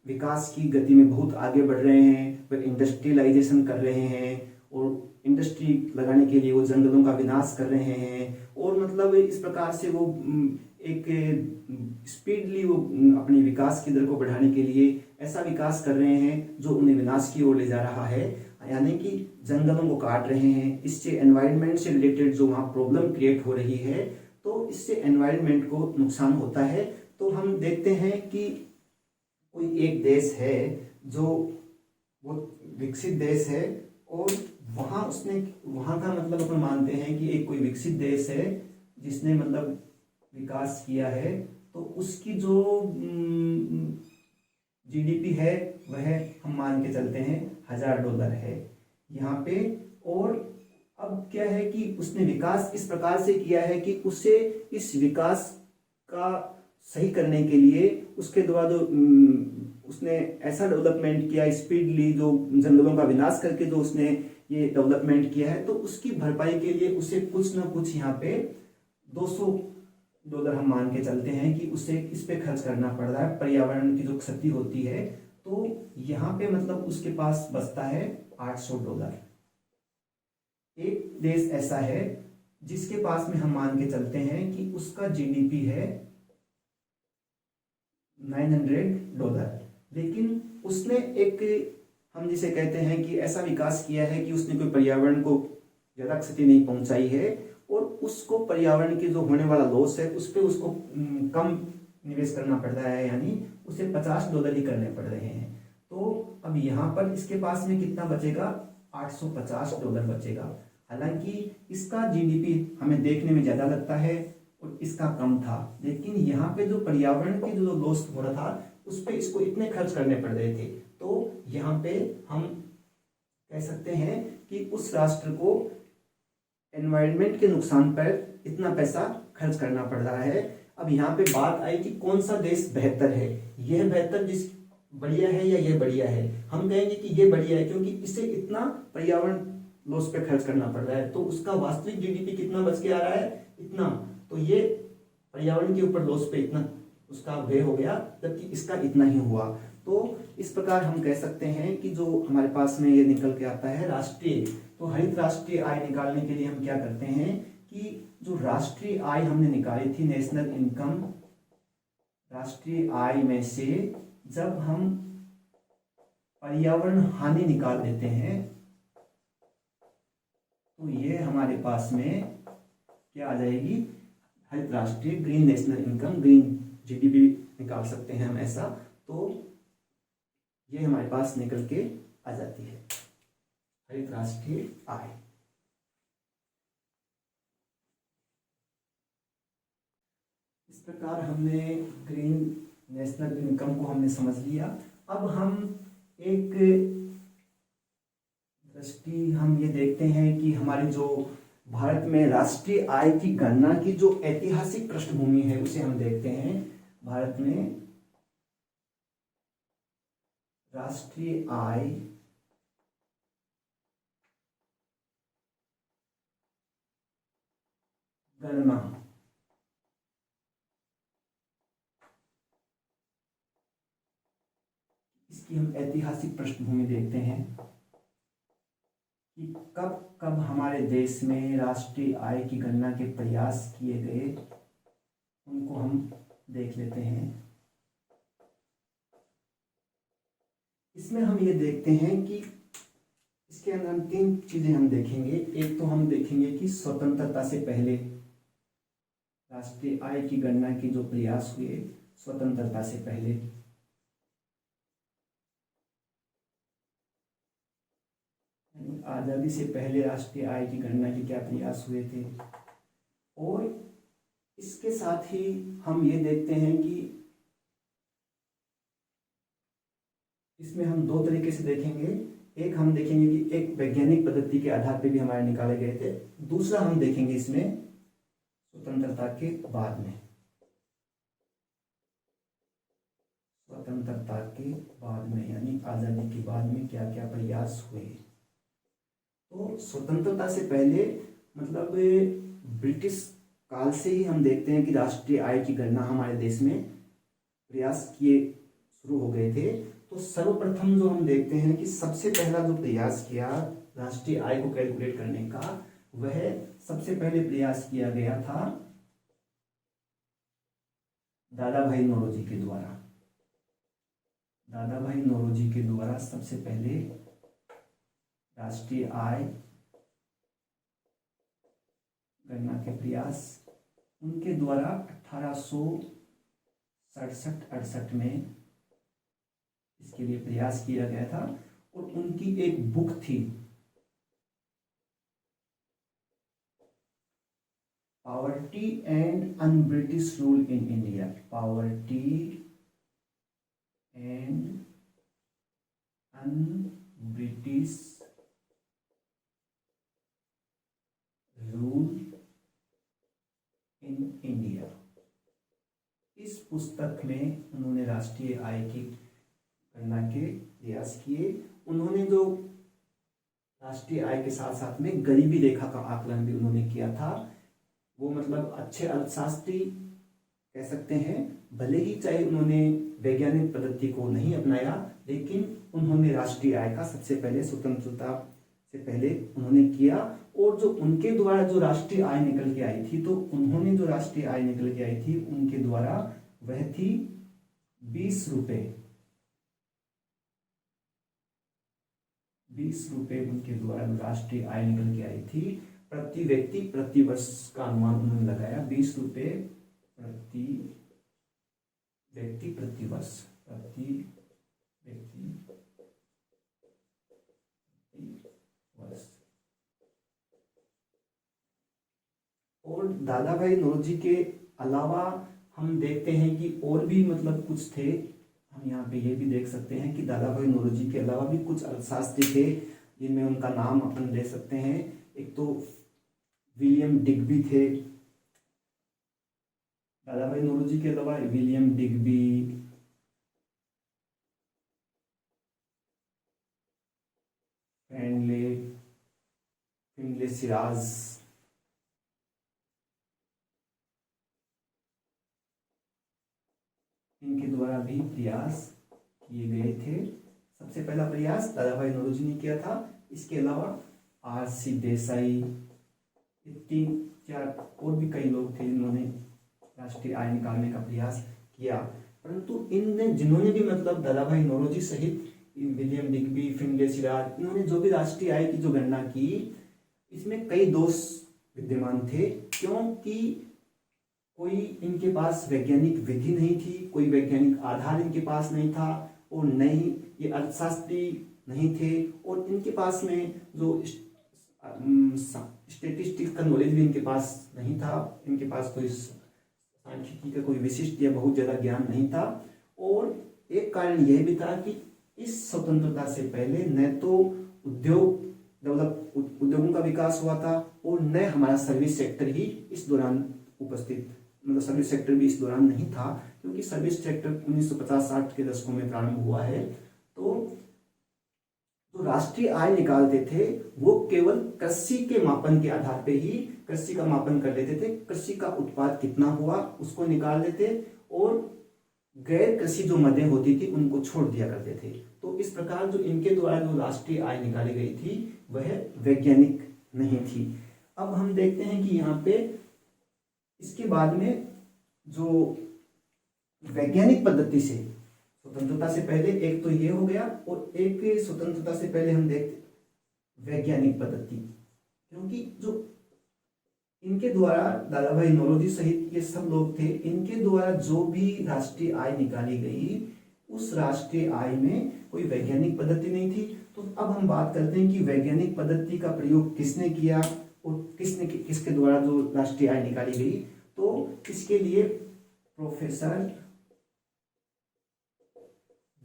विकास की गति में बहुत आगे बढ़ रहे हैं, वे इंडस्ट्रियलाइजेशन कर रहे हैं और इंडस्ट्री लगाने के लिए वो जंगलों का विनाश कर रहे हैं और मतलब इस प्रकार से वो एक स्पीडली वो अपनी विकास की दर को बढ़ाने के लिए ऐसा विकास कर रहे हैं जो उन्हें विनाश की ओर ले जा रहा है, यानी कि जंगलों को काट रहे हैं। इससे एनवायरनमेंट से रिलेटेड जो वहाँ प्रॉब्लम क्रिएट हो रही है तो इससे एनवायरनमेंट को नुकसान होता है। तो हम देखते हैं कि कोई एक देश है जो वो विकसित देश है और वहाँ का मतलब अपन मानते हैं कि एक कोई विकसित देश है जिसने मतलब विकास किया है, तो उसकी जो जीडीपी है वह हम मान के चलते हैं $1000 है यहाँ पे। और अब क्या है कि उसने विकास इस प्रकार से किया है कि उसे इस विकास का सही करने के लिए उसके द्वारा जो उसने ऐसा डेवलपमेंट किया स्पीडली, जो जंगलों का विनाश करके जो उसने ये डेवलपमेंट किया है, तो उसकी भरपाई के लिए उसे कुछ ना कुछ यहाँ पे $200 हम मान के चलते हैं कि उसे इस पे खर्च करना पड़ रहा है। पर्यावरण की जो क्षति होती है तो यहाँ पे मतलब उसके पास बचता है $800। एक देश ऐसा है जिसके पास में हम मान के चलते हैं कि उसका जीडीपी है $900, लेकिन उसने एक, हम जिसे कहते हैं कि ऐसा विकास किया है कि उसने कोई पर्यावरण को ज्यादा क्षति नहीं पहुंचाई है और उसको पर्यावरण के जो होने वाला लॉस है उस पर उसको कम निवेश करना पड़ रहा है, यानी उसे $50 ही करने पड़ रहे हैं। तो अब यहाँ पर इसके पास में कितना बचेगा, $850 बचेगा। हालांकि इसका जीडीपी हमें देखने में ज्यादा लगता है और इसका कम था, लेकिन यहाँ पे जो पर्यावरण के जो लॉस हो रहा था उस पे इसको इतने खर्च करने पड़ रहे थे। तो यहाँ पे हम कह सकते हैं कि उस राष्ट्र को एनवायरनमेंट के नुकसान पर इतना पैसा खर्च करना पड़ रहा है। अब यहाँ पे बात आई कि कौन सा देश बेहतर है, यह बेहतर जिस बढ़िया है या यह बढ़िया है। हम कहेंगे कि ये बढ़िया है क्योंकि इसे इतना पर्यावरण लॉस पे खर्च करना पड़ रहा है, तो उसका वास्तविक जीडीपी कितना बच के आ रहा है, इतना। तो ये पर्यावरण के ऊपर लॉस पे इतना उसका व्यय हो गया, जबकि इसका इतना ही हुआ। तो इस प्रकार हम कह सकते हैं कि जो हमारे पास में ये निकल के आता है राष्ट्रीय, तो हरित राष्ट्रीय आय निकालने के लिए हम क्या करते हैं कि जो राष्ट्रीय आय हमने निकाली थी, नेशनल इनकम, राष्ट्रीय आय में से जब हम पर्यावरण हानि निकाल देते हैं तो ये हमारे पास में क्या आ जाएगी, हरित राष्ट्रीय green national income, green GDP निकाल सकते हैं हम ऐसा। तो ये हमारे पास निकल के आ जाती है हरित राष्ट्रीय आय। इस प्रकार हमने ग्रीन नेशनल इनकम को हमने समझ लिया। अब हम एक दृष्टि हम ये देखते हैं कि हमारे जो भारत में राष्ट्रीय आय की गणना की जो ऐतिहासिक पृष्ठभूमि है उसे हम देखते हैं। भारत में राष्ट्रीय आय गणना इसकी हम ऐतिहासिक पृष्ठभूमि देखते हैं कि कब कब हमारे देश में राष्ट्रीय आय की गणना के प्रयास किए गए, उनको हम देख लेते हैं। इसमें हम ये देखते हैं कि इसके अंदर हम तीन चीजें हम देखेंगे। एक तो हम देखेंगे कि स्वतंत्रता से पहले राष्ट्रीय आय की गणना के जो प्रयास हुए स्वतंत्रता से पहले, आजादी से पहले राष्ट्रीय आय की गणना के क्या प्रयास हुए थे। और इसके साथ ही हम ये देखते हैं कि इसमें हम दो तरीके से देखेंगे। एक हम देखेंगे कि एक वैज्ञानिक पद्धति के आधार पर भी हमारे निकाले गए थे। दूसरा हम देखेंगे इसमें स्वतंत्रता के बाद में, स्वतंत्रता के बाद में यानी आजादी के बाद में क्या क्या प्रयास हुए। तो स्वतंत्रता से पहले मतलब ब्रिटिश काल से ही हम देखते हैं कि राष्ट्रीय आय की गणना हमारे देश में प्रयास किए शुरू हो गए थे। तो सर्वप्रथम जो हम देखते हैं कि सबसे पहला जो प्रयास किया राष्ट्रीय आय को कैलकुलेट करने का, वह सबसे पहले प्रयास किया गया था दादा भाई नौरोजी के द्वारा। दादा भाई नौरोजी के द्वारा सबसे पहले राष्ट्रीय आय गणना के प्रयास उनके द्वारा 1867-68 में इसके लिए प्रयास किया गया था। और उनकी एक बुक थी poverty and un British rule in India, poverty and un British rule in India. इस पुस्तक में उन्होंने राष्ट्रीय आय की गणना के प्रयास किए। उन्होंने जो राष्ट्रीय आय के साथ साथ में गरीबी रेखा का आकलन भी उन्होंने किया था। वो मतलब अच्छे अर्थशास्त्री कह सकते हैं। भले ही चाहे उन्होंने वैज्ञानिक पद्धति को नहीं अपनाया, लेकिन उन्होंने राष्ट्रीय आय का सबसे पहले स्वतंत्रता से पहले उन्होंने किया। और जो उनके द्वारा जो राष्ट्रीय आय निकल के आई थी, तो उन्होंने जो राष्ट्रीय आय निकल के आई थी उनके द्वारा वह थी 20 रुपए। 20 रुपए उनके द्वारा राष्ट्रीय आय निकल के आई थी प्रति व्यक्ति प्रति वर्ष का अनुमान उन्होंने लगाया। 20 रुपए प्रति व्यक्ति प्रति वर्ष, प्रति व्यक्ति वर्ष। और दादा भाई नौरोजी के अलावा हम देखते हैं कि और भी मतलब कुछ थे। हम यहाँ पे ये भी देख सकते हैं कि दादा भाई नौरोजी के अलावा भी कुछ अर्थशास्त्री थे जिनमें उनका नाम अपन ले सकते हैं। एक तो विलियम डिग्बी थे, दादा भाई नौरोजी के अलावा विलियम डिग्बी, फिनले सिराज, इनके द्वारा भी प्रयास किए गए थे। सबसे पहला प्रयास दादा भाई नौरोजी ने किया था। इसके अलावा आर सी देसाई, चार और भी कई लोग थे जिन्होंने राष्ट्रीय आय निकालने का प्रयास किया, परंतु इन जिन्होंने भी मतलब दादा भाई नौरोजी सहित विलियम डिग्बी, फिनले सिराज, इन्होंने जो भी राष्ट्रीय आय की जो गणना की, इसमें कई दोष विद्यमान थे, क्योंकि कोई इनके पास वैज्ञानिक विधि नहीं थी, कोई वैज्ञानिक आधार इनके पास नहीं था, और नहीं ये अर्थशास्त्री नहीं थे, और इनके पास में जो स्टेटिस्टिक्स का नॉलेज भी इनके पास नहीं था, इनके पास कोई सांख्यिकी का कोई विशिष्ट या बहुत ज़्यादा ज्ञान नहीं था। और एक कारण यह भी था कि इस स्वतंत्रता से पहले न तो उद्योगों का विकास हुआ था, और न हमारा सर्विस सेक्टर ही इस दौरान उपस्थित, मतलब सर्विस सेक्टर भी इस दौरान नहीं था, क्योंकि सर्विस सेक्टर 1950-60 के दशकों में प्रारंभ हुआ है। तो जो राष्ट्रीय आय निकालते थे वो केवल कृषि के मापन के आधार पे ही कृषि का मापन कर लेते थे, कृषि का उत्पाद कितना हुआ उसको निकाल लेते, और गैर कृषि जो मदें होती थी उनको छोड़ दिया करते थे। तो इस प्रकार जो इनके द्वारा जो राष्ट्रीय आय निकाली गई थी वह वैज्ञानिक नहीं थी। अब हम देखते हैं कि यहाँ पे इसके बाद में जो वैज्ञानिक पद्धति से स्वतंत्रता से पहले, एक तो ये हो गया, और एक स्वतंत्रता से पहले हम देखते वैज्ञानिक पद्धति, क्योंकि जो इनके द्वारा दादा भाई नौरोजी सहित ये सब लोग थे, इनके द्वारा जो भी राष्ट्रीय आय निकाली गई उस राष्ट्रीय आय में कोई वैज्ञानिक पद्धति नहीं थी। तो अब हम बात करते हैं कि वैज्ञानिक पद्धति का प्रयोग किसने किया और किसके द्वारा जो राष्ट्रीय आय निकाली गई। तो इसके लिए प्रोफेसर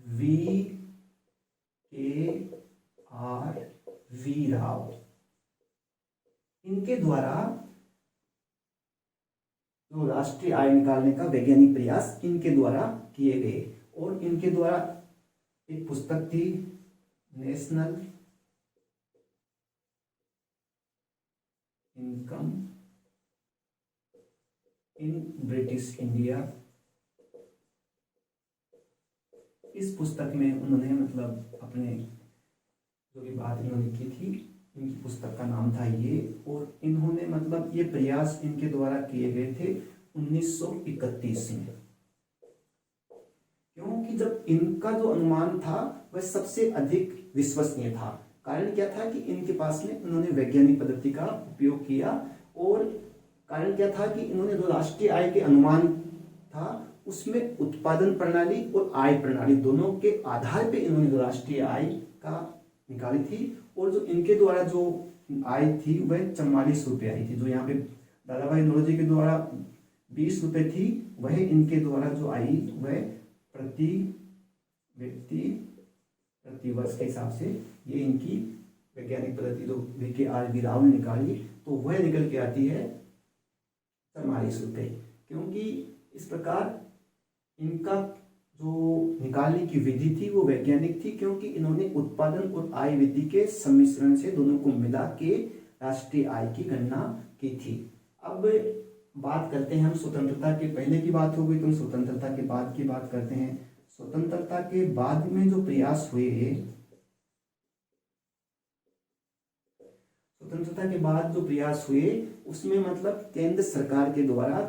V.K.R.V. राव, इनके द्वारा जो राष्ट्रीय आय निकालने का वैज्ञानिक प्रयास इनके द्वारा किए गए, और इनके द्वारा एक पुस्तक थी national income in British India. इस पुस्तक में उन्होंने मतलब अपने जो भी बात इन्होंने की थी, इनकी पुस्तक का नाम था ये, और इन्होंने मतलब ये प्रयास इनके द्वारा किए गए थे 1931 में, क्योंकि जब इनका जो अनुमान था वह सबसे अधिक विश्वसनीय था। कारण क्या था कि इनके पास में उन्होंने वैज्ञानिक पद्धति का उपयोग किया, और कारण क्या था कि इन्होंने जो राष्ट्रीय आय के अनुमान था उसमें उत्पादन प्रणाली और आय प्रणाली दोनों के आधार पे इन्होंने जो राष्ट्रीय आय का निकाली थी, और जो इनके द्वारा जो आय थी वह 44 रुपये आई थी। जो यहाँ पे दादा भाई नौरोजी के द्वारा 20 रुपये थी, वह इनके द्वारा जो आई वह प्रति व्यक्ति प्रति वर्ष के हिसाब से ये इनकी वैज्ञानिक पद्धति जो V.K.R.V. राव ने निकाली, तो वह निकल के आती है 44 रुपये। क्योंकि इस प्रकार इनका जो निकालने की विधि थी वो वैज्ञानिक थी, क्योंकि इन्होंने उत्पादन और आय विधि के सम्मिश्रण से दोनों को मिला के राष्ट्रीय आय की गणना की थी। अब बात करते हैं हम स्वतंत्रता के पहले की बात हो गई, तो स्वतंत्रता के बाद की बात करते हैं। स्वतंत्रता के बाद में जो प्रयास हुए, स्वतंत्रता के बाद जो प्रयास हुए उसमें मतलब केंद्र सरकार के द्वारा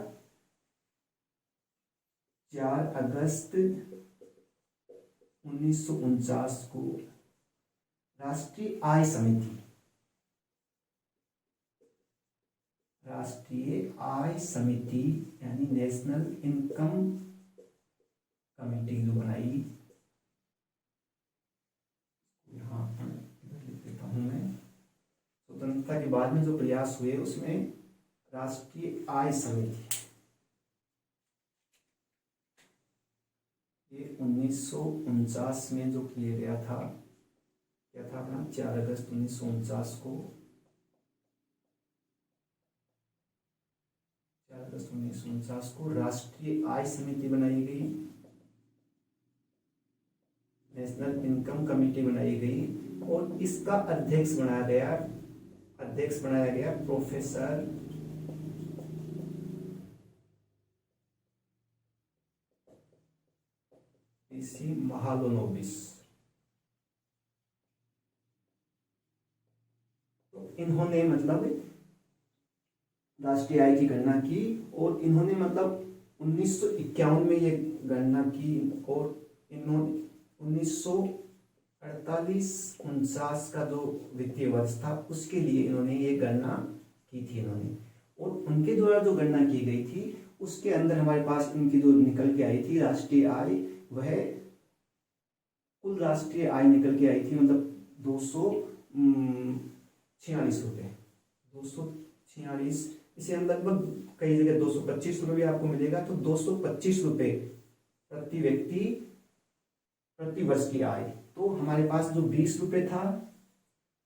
4 अगस्त 1949 को राष्ट्रीय आय समिति, यानी नेशनल इनकम कमेटी जो बनाई, यहाँ लिख देता हूं मैं। स्वतंत्रता के बाद में जो प्रयास हुए उसमें राष्ट्रीय आय समिति, ये 1949 में जो किया गया था, क्या था अपना 4 अगस्त 1949 को, 4 अगस्त 1949 को राष्ट्रीय आय समिति बनाई गई, नेशनल इनकम कमेटी बनाई गई, और इसका अध्यक्ष बनाया गया प्रोफेसर पीसी महालोनोबिस। तो इन्होंने मतलब राष्ट्रीय आय की गणना की, और इन्होंने मतलब 1951 में ये गणना की, और इन्होंने 1948-49 का जो वित्तीय वर्ष था उसके लिए इन्होंने ये गणना की थी इन्होंने। और उनके द्वारा जो गणना की गई थी उसके अंदर हमारे पास इनकी जो निकल के आई थी राष्ट्रीय आय, वह कुल राष्ट्रीय आय निकल के आई थी मतलब 246 रुपये, 246। इसे हम लगभग कई जगह 225 रुपये भी आपको मिलेगा, तो 225 रुपये प्रति व्यक्ति प्रति वर्ष की आय। तो हमारे पास जो 20 रुपये था,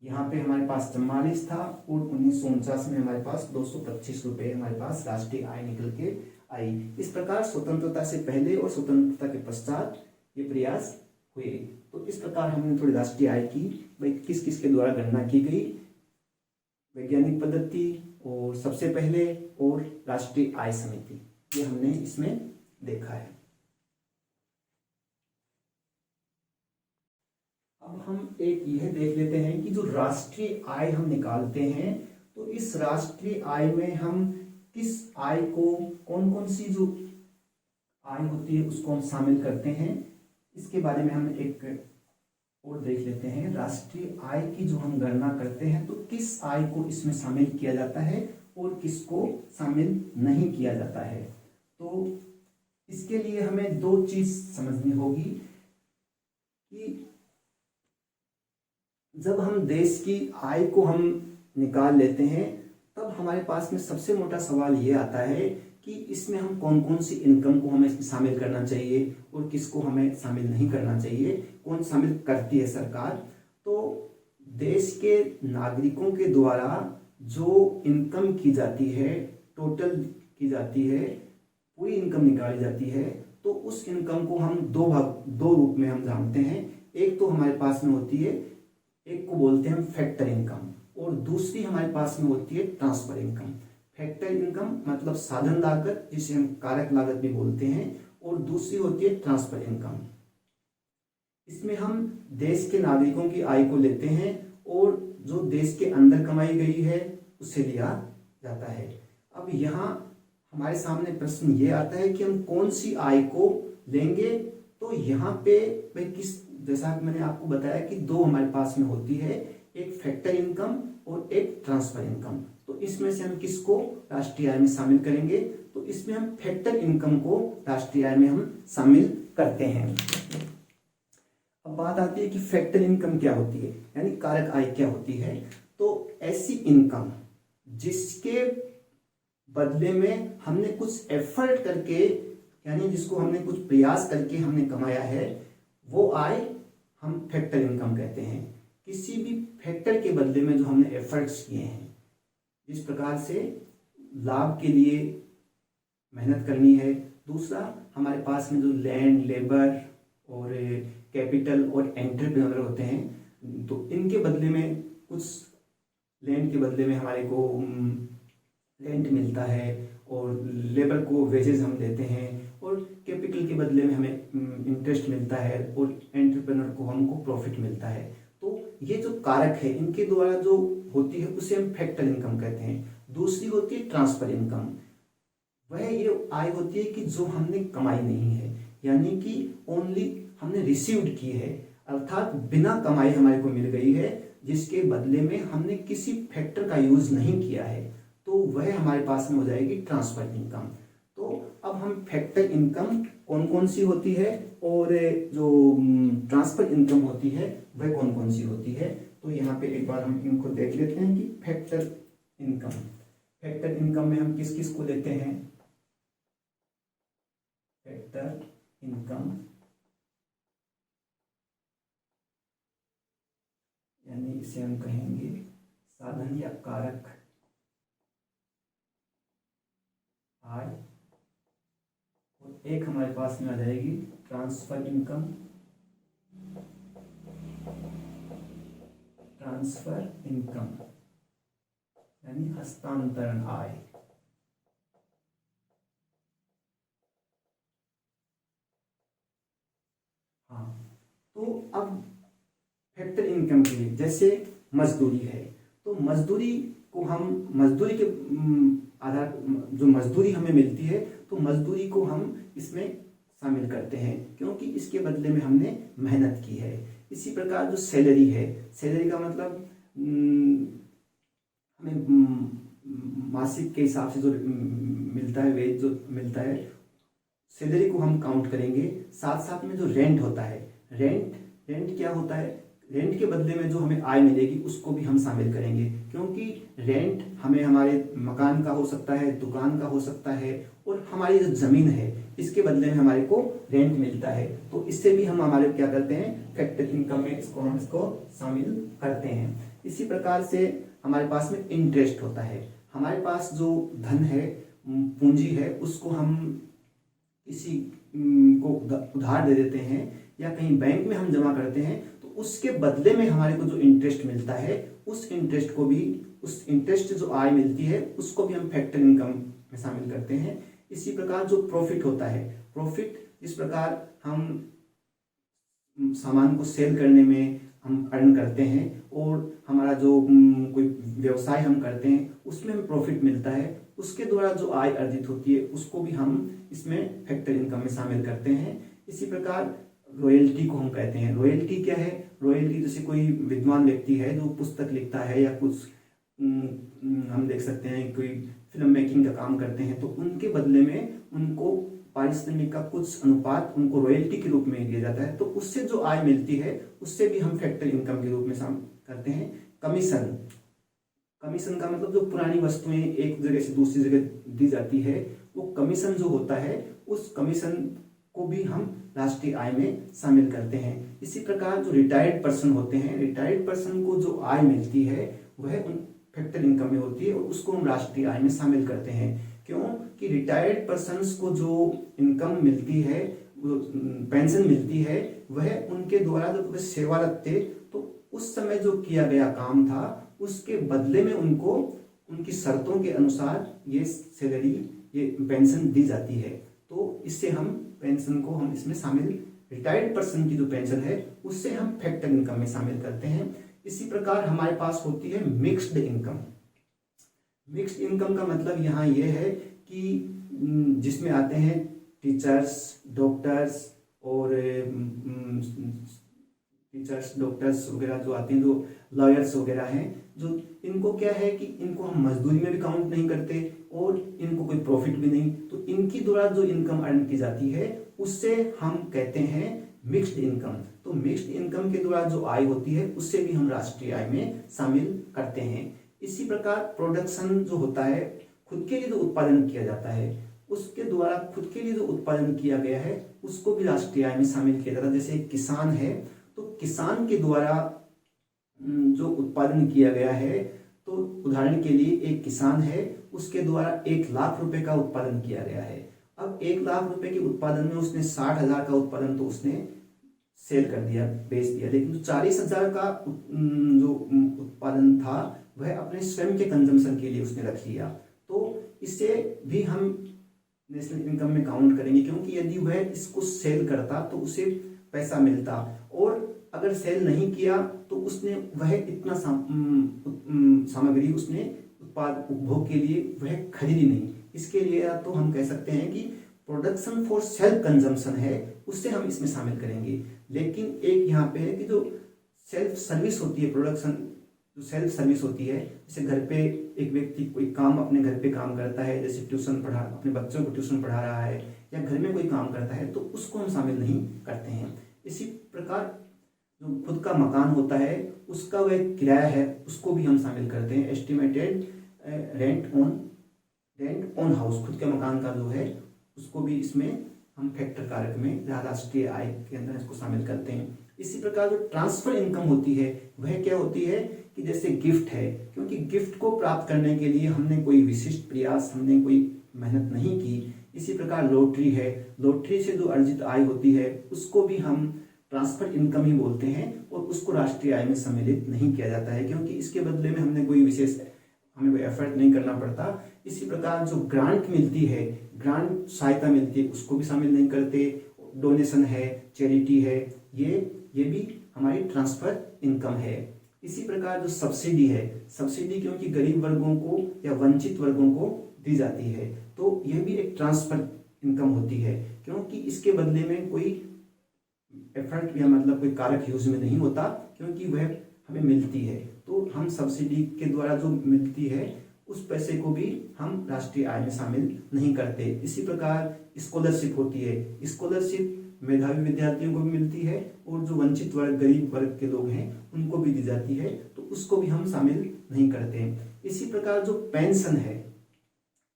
यहाँ पे हमारे पास 44 था, और 1949 में हमारे पास 225 रुपये हमारे पास राष्ट्रीय आय निकल के आई। इस प्रकार स्वतंत्रता से पहले और स्वतंत्रता के पश्चात ये प्रयास हुए। तो इस प्रकार हमने थोड़ी राष्ट्रीय आय की, भाई किस किस के द्वारा गणना की गई, वैज्ञानिक पद्धति और सबसे पहले, और राष्ट्रीय आय समिति, ये हमने इसमें देखा है। अब हम एक यह देख लेते हैं कि जो राष्ट्रीय आय हम निकालते हैं, तो इस राष्ट्रीय आय में हम किस आय को, कौन कौन सी जो आय होती है उसको हम शामिल करते हैं, इसके बारे में हम एक और देख लेते हैं। राष्ट्रीय आय की जो हम गणना करते हैं तो किस आय को इसमें शामिल किया जाता है और किसको शामिल नहीं किया जाता है। तो इसके लिए हमें दो चीज समझनी होगी कि जब हम देश की आय को हम निकाल लेते हैं, तब हमारे पास में सबसे मोटा सवाल ये आता है कि इसमें हम कौन कौन सी इनकम को हमें शामिल करना चाहिए और किसको हमें शामिल नहीं करना चाहिए, कौन शामिल करती है सरकार। तो देश के नागरिकों के द्वारा जो इनकम की जाती है, टोटल की जाती है, पूरी इनकम निकाली जाती है, तो उस इनकम को हम दो रूप में हम जानते हैं। एक तो हमारे पास में होती है, एक को बोलते हैं हम फैक्टर इनकम, और दूसरी हमारे पास में होती है ट्रांसफर इनकम। फैक्टर इनकम मतलब साधन लागत, जिसे हम कारक लागत भी बोलते हैं, और दूसरी होती है ट्रांसफर इनकम। इसमें हम देश के नागरिकों की आय को लेते हैं और जो देश के अंदर कमाई गई है उसे लिया जाता है। अब यहाँ हमारे सामने प्रश्न ये आता है कि हम कौन सी आय को लेंगे। तो यहाँ पे भाई जैसा मैंने आपको बताया कि दो हमारे पास में होती है, एक फैक्टर इनकम और एक ट्रांसफर इनकम। तो इसमें से हम किसको राष्ट्रीय आय में शामिल करेंगे, तो इसमें हम फैक्टर इनकम को राष्ट्रीय आय में हम शामिल करते हैं। अब बात आती है कि फैक्टर इनकम क्या होती है, यानी कारक आय क्या होती है। तो ऐसी इनकम जिसके बदले में हमने कुछ एफर्ट करके, यानी जिसको हमने कुछ प्रयास करके हमने कमाया है, वो आय हम फैक्टर इनकम कहते हैं। किसी भी फैक्टर के बदले में जो हमने एफर्ट्स किए हैं, जिस प्रकार से लाभ के लिए मेहनत करनी है, दूसरा हमारे पास में जो लैंड, लेबर और कैपिटल और एंटरप्रेन्योर होते हैं, तो इनके बदले में कुछ लैंड के बदले में हमारे को रेंट मिलता है, और लेबर को वेजेस हम देते हैं, और कैपिटल के बदले में हमें इंटरेस्ट मिलता है, और एंटरप्रेन्योर को हमको प्रॉफिट मिलता है। तो ये जो कारक है इनके द्वारा जो होती है उसे हम फैक्टर इनकम कहते हैं। दूसरी होती है ट्रांसफर इनकम। वह ये आय होती है कि जो हमने कमाई नहीं है, यानी कि ओनली हमने रिसीव्ड की है, अर्थात बिना कमाई हमारे को मिल गई है, जिसके बदले में हमने किसी फैक्टर का यूज नहीं किया है, तो वह हमारे पास में हो जाएगी ट्रांसफर इनकम। तो अब हम फैक्टर इनकम कौन कौन सी होती है और जो ट्रांसफर इनकम होती है वह कौन कौन सी होती है। तो यहाँ पे एक बार हम इनको देख लेते हैं कि फैक्टर इनकम में हम किस किस को लेते हैं। फैक्टर इनकम यानी इसे हम कहेंगे साधन या कारक आय, और एक हमारे पास में आ जाएगी ट्रांसफर इनकम यानी हस्तांतरण आय। हाँ, तो अब फैक्टर इनकम के लिए जैसे मजदूरी है, तो मजदूरी को हम मजदूरी के आधार, जो मजदूरी हमें मिलती है तो मजदूरी को हम इसमें शामिल करते हैं, क्योंकि इसके बदले में हमने मेहनत की है। इसी प्रकार जो सैलरी है, सैलरी का मतलब हमें मासिक के हिसाब से जो मिलता है, वेज जो मिलता है, सैलरी को हम काउंट करेंगे। साथ साथ में जो रेंट होता है, रेंट क्या होता है, रेंट के बदले में जो हमें आय मिलेगी उसको भी हम शामिल करेंगे, क्योंकि रेंट हमें हमारे मकान का हो सकता है, दुकान का हो सकता है, और हमारी जो जमीन है इसके बदले में हमारे को रेंट मिलता है। तो इससे भी हम हमारे क्या करते हैं, फैक्टर इनकम में इसको शामिल करते हैं। इसी प्रकार से हमारे पास में इंटरेस्ट होता है। हमारे पास जो धन है, पूंजी है, उसको हम किसी को उधार दे देते हैं या कहीं बैंक में हम जमा करते हैं, तो उसके बदले में हमारे को जो इंटरेस्ट मिलता है, उस इंटरेस्ट जो आय मिलती है उसको भी हम फैक्टर इनकम में शामिल करते हैं। इसी प्रकार जो प्रॉफिट होता है, प्रॉफिट जिस प्रकार हम सामान को सेल करने में हम अर्न करते हैं, और हमारा जो कोई व्यवसाय हम करते हैं उसमें हमें प्रॉफिट मिलता है, उसके द्वारा जो आय अर्जित होती है उसको भी हम इसमें फैक्टर इनकम में शामिल करते हैं। इसी प्रकार रॉयल्टी को हम कहते हैं। रॉयल्टी क्या है, रॉयल्टी जैसे कोई विद्वान व्यक्ति है जो पुस्तक लिखता है या कुछ हम देख सकते हैं कोई फिल्म मेकिंग का काम करते हैं, तो उनके बदले में उनको पारिश्रमिक का कुछ अनुपात उनको रॉयल्टी के रूप में दिया जाता है, तो उससे जो आय मिलती है उससे भी हम फैक्टर इनकम के रूप में शामिल करते हैं। कमीशन का मतलब जो पुरानी वस्तुएं एक जगह से दूसरी जगह दी जाती है, वो कमीशन जो होता है, उस कमीशन को भी हम राष्ट्रीय आय में शामिल करते हैं। इसी प्रकार जो रिटायर्ड पर्सन होते हैं, रिटायर्ड पर्सन को जो आय मिलती है वह उन फैक्टर इनकम में होती है, और उसको हम राष्ट्रीय आय में शामिल करते हैं। क्यों कि रिटायर्ड पर्सन्स को जो इनकम मिलती है, पेंशन मिलती है, वह उनके द्वारा जब वे सेवारत थे तो उस समय जो किया गया काम था उसके बदले में उनको उनकी शर्तों के अनुसार ये सैलरी, ये पेंशन दी जाती है। तो इससे हम पेंशन को हम इसमें शामिल, रिटायर्ड पर्सन की जो पेंशन है उससे हम फैक्टर इनकम में शामिल करते हैं। इसी प्रकार हमारे पास होती है मिक्स्ड इनकम। मिक्स्ड इनकम का मतलब यहाँ ये है कि जिसमें आते हैं टीचर्स, डॉक्टर्स वगैरह जो आते हैं, जो लॉयर्स वगैरह हैं, जो इनको क्या है कि इनको हम मजदूरी में भी काउंट नहीं करते और इनको कोई प्रॉफिट भी नहीं, तो इनकी द्वारा जो इनकम अर्न की जाती है उससे हम कहते हैं मिक्स्ड इनकम। तो मिक्स्ड इनकम के द्वारा जो आय होती है उससे भी हम राष्ट्रीय आय में शामिल करते हैं। इसी प्रकार प्रोडक्शन जो होता है, खुद के लिए जो उत्पादन किया जाता है, उसके द्वारा खुद के लिए जो उत्पादन किया गया है उसको भी राष्ट्रीय आय में शामिल किया जाता है। जैसे किसान है, तो किसान के द्वारा जो उत्पादन किया गया है, तो उदाहरण के लिए एक किसान है, उसके द्वारा 1 लाख रुपए का उत्पादन किया गया है। अब 1 लाख रुपए के उत्पादन में उसने 60,000 का उत्पादन तो उसने सेल कर दिया, बेच दिया, लेकिन जो 40,000 का जो उत्पादन था वह अपने स्वयं के कंजम्पशन के लिए उसने रख लिया। तो इससे भी हम नेशनल इनकम में काउंट करेंगे, क्योंकि यदि वह इसको सेल करता तो उसे पैसा मिलता, और अगर सेल नहीं किया तो उसने वह इतना सामग्री उसने उत्पाद उपभोग के लिए वह खरीदी नहीं। इसके लिए तो हम कह सकते हैं कि प्रोडक्शन फॉर सेल्फ कंजम्पशन है, उससे हम इसमें शामिल करेंगे। लेकिन एक यहाँ पे है कि जो सेल्फ सर्विस होती है, प्रोडक्शन जो सेल्फ सर्विस होती है, जैसे घर पे एक व्यक्ति कोई काम अपने घर पे काम करता है, जैसे ट्यूशन पढ़ा, अपने बच्चों को ट्यूशन पढ़ा रहा है या घर में कोई काम करता है, तो उसको हम शामिल नहीं करते हैं। इसी प्रकार जो खुद का मकान होता है उसका वह किराया है, उसको भी हम शामिल करते हैं। एस्टिमेटेड रेंट ऑन हाउस, खुद के मकान का जो है उसको भी इसमें हम फैक्टर कारक में राष्ट्रीय आय के अंदर इसको शामिल करते हैं। इसी प्रकार जो ट्रांसफर इनकम होती है वह क्या होती है कि जैसे गिफ्ट है, क्योंकि गिफ्ट को प्राप्त करने के लिए हमने कोई विशिष्ट प्रयास, हमने कोई मेहनत नहीं की। इसी प्रकार लॉटरी है, लॉटरी से जो अर्जित आय होती है उसको भी हम ट्रांसफर इनकम ही बोलते हैं, और उसको राष्ट्रीय आय में सम्मिलित नहीं किया जाता है, क्योंकि इसके बदले में हमने कोई विशेष, हमें कोई एफर्ट नहीं करना पड़ता। इसी प्रकार जो ग्रांट मिलती है, ग्रांट सहायता मिलती है, उसको भी शामिल नहीं करते। डोनेशन है, चैरिटी है, ये भी हमारी ट्रांसफर इनकम है। इसी प्रकार जो सब्सिडी है, सब्सिडी क्योंकि गरीब वर्गों को या वंचित वर्गों को दी जाती है, तो यह भी एक ट्रांसफर इनकम होती है, क्योंकि इसके बदले में कोई एफर्ट या मतलब कोई कारक यूज में नहीं होता, क्योंकि वह हमें मिलती है। तो हम सब्सिडी के द्वारा जो मिलती है उस पैसे को भी हम राष्ट्रीय आय में शामिल नहीं करते। इसी प्रकार स्कॉलरशिप होती है, स्कॉलरशिप मेधावी विद्यार्थियों को भी मिलती है और जो वंचित वर्ग गरीब वर्ग के लोग हैं उनको भी दी जाती है, तो उसको भी हम शामिल नहीं करते। इसी प्रकार जो पेंशन है,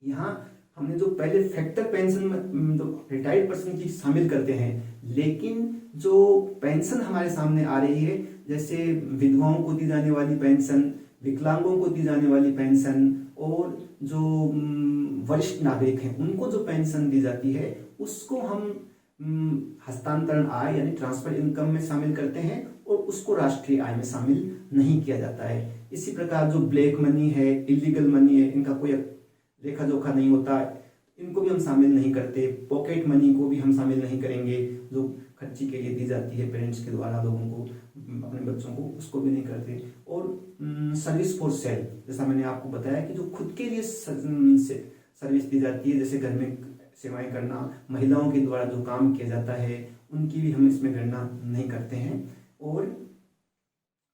यहाँ हमने जो पहले फैक्टर पेंशन में जो रिटायर्ड पर्सन की शामिल करते हैं, लेकिन जो पेंशन हमारे सामने आ रही है, जैसे विधवाओं को दी जाने वाली पेंशन, विकलांगों को दी जाने वाली पेंशन और जो वरिष्ठ नागरिक हैं उनको जो पेंशन दी जाती है, उसको हम हस्तांतरण आय यानी ट्रांसफर इनकम में शामिल करते हैं और उसको राष्ट्रीय आय में शामिल नहीं किया जाता है। इसी प्रकार जो ब्लैक मनी है, इलीगल मनी है, इनका कोई लेखा जोखा नहीं होता, इनको भी हम शामिल नहीं करते। पॉकेट मनी को भी हम शामिल नहीं करेंगे, जो खर्ची के लिए दी जाती है पेरेंट्स के द्वारा लोगों को, अपने बच्चों को, उसको भी नहीं करते। और सर्विस फॉर सेल्फ, जैसा मैंने आपको बताया कि जो खुद के लिए सर्विस दी जाती है, जैसे घर में सेवाएं करना, महिलाओं के द्वारा जो काम किया जाता है, उनकी भी हम इसमें गणना नहीं करते हैं। और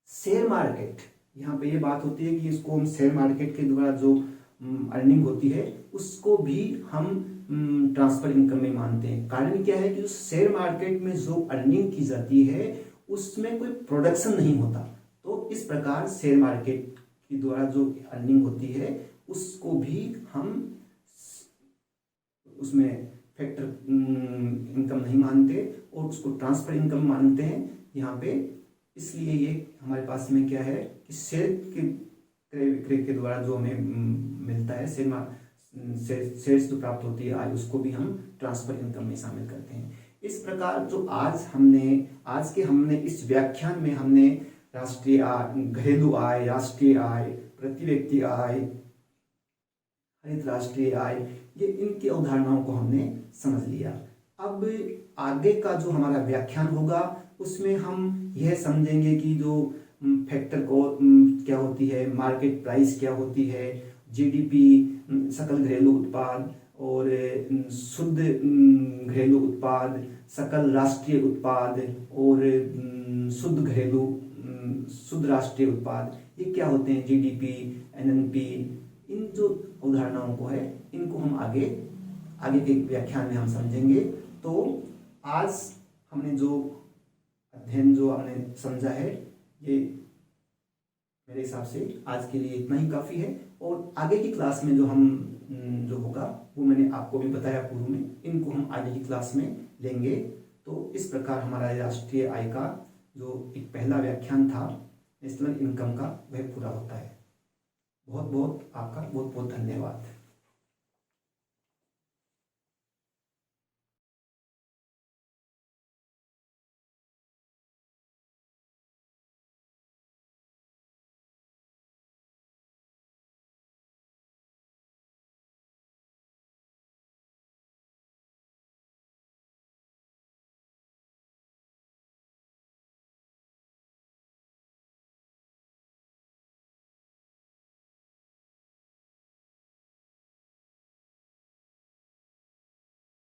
शेयर मार्केट, यहाँ पे ये बात होती है कि इसको हम शेयर मार्केट के द्वारा जो अर्निंग होती है उसको भी हम ट्रांसफर इनकम में मानते हैं। कारण क्या है कि उस शेयर मार्केट में जो अर्निंग की जाती है उसमें कोई प्रोडक्शन नहीं होता, तो इस प्रकार शेयर मार्केट के द्वारा जो अर्निंग होती है उसको भी हम उसमें फैक्टर इनकम नहीं मानते और उसको ट्रांसफर इनकम मानते हैं यहाँ पे। इसलिए ये हमारे पास में क्या है कि शेयर के क्रय विक्रय के द्वारा जो हमें मिलता है, शेयर्स जो प्राप्त होती है आय, उसको भी हम ट्रांसफर इनकम में शामिल करते हैं। इस प्रकार जो आज के हमने इस व्याख्यान में हमने राष्ट्रीय आय, घरेलू आय, राष्ट्रीय आय, प्रति व्यक्ति आय, हरित राष्ट्रीय आय, ये इनकी अवधारणाओं को हमने समझ लिया। अब आगे का जो हमारा व्याख्यान होगा उसमें हम यह समझेंगे कि जो फैक्टर को क्या होती है, मार्केट प्राइस क्या होती है, जीडीपी, सकल घरेलू उत्पाद और शुद्ध घरेलू उत्पाद, सकल राष्ट्रीय उत्पाद और शुद्ध राष्ट्रीय उत्पाद, ये क्या होते हैं, जीडीपी, एनएनपी, इन जो अवधारणाओं को है इनको हम आगे के व्याख्यान में हम समझेंगे। तो आज हमने जो अध्ययन जो हमने समझा है, ये मेरे हिसाब से आज के लिए इतना ही काफ़ी है। और आगे की क्लास में जो होगा वो मैंने आपको भी बताया पूर्व में, इनको हम आगे की क्लास में लेंगे। तो इस प्रकार हमारा राष्ट्रीय आय का जो एक पहला व्याख्यान था नेशनल इनकम का, वह पूरा होता है। बहुत बहुत आपका बहुत बहुत धन्यवाद।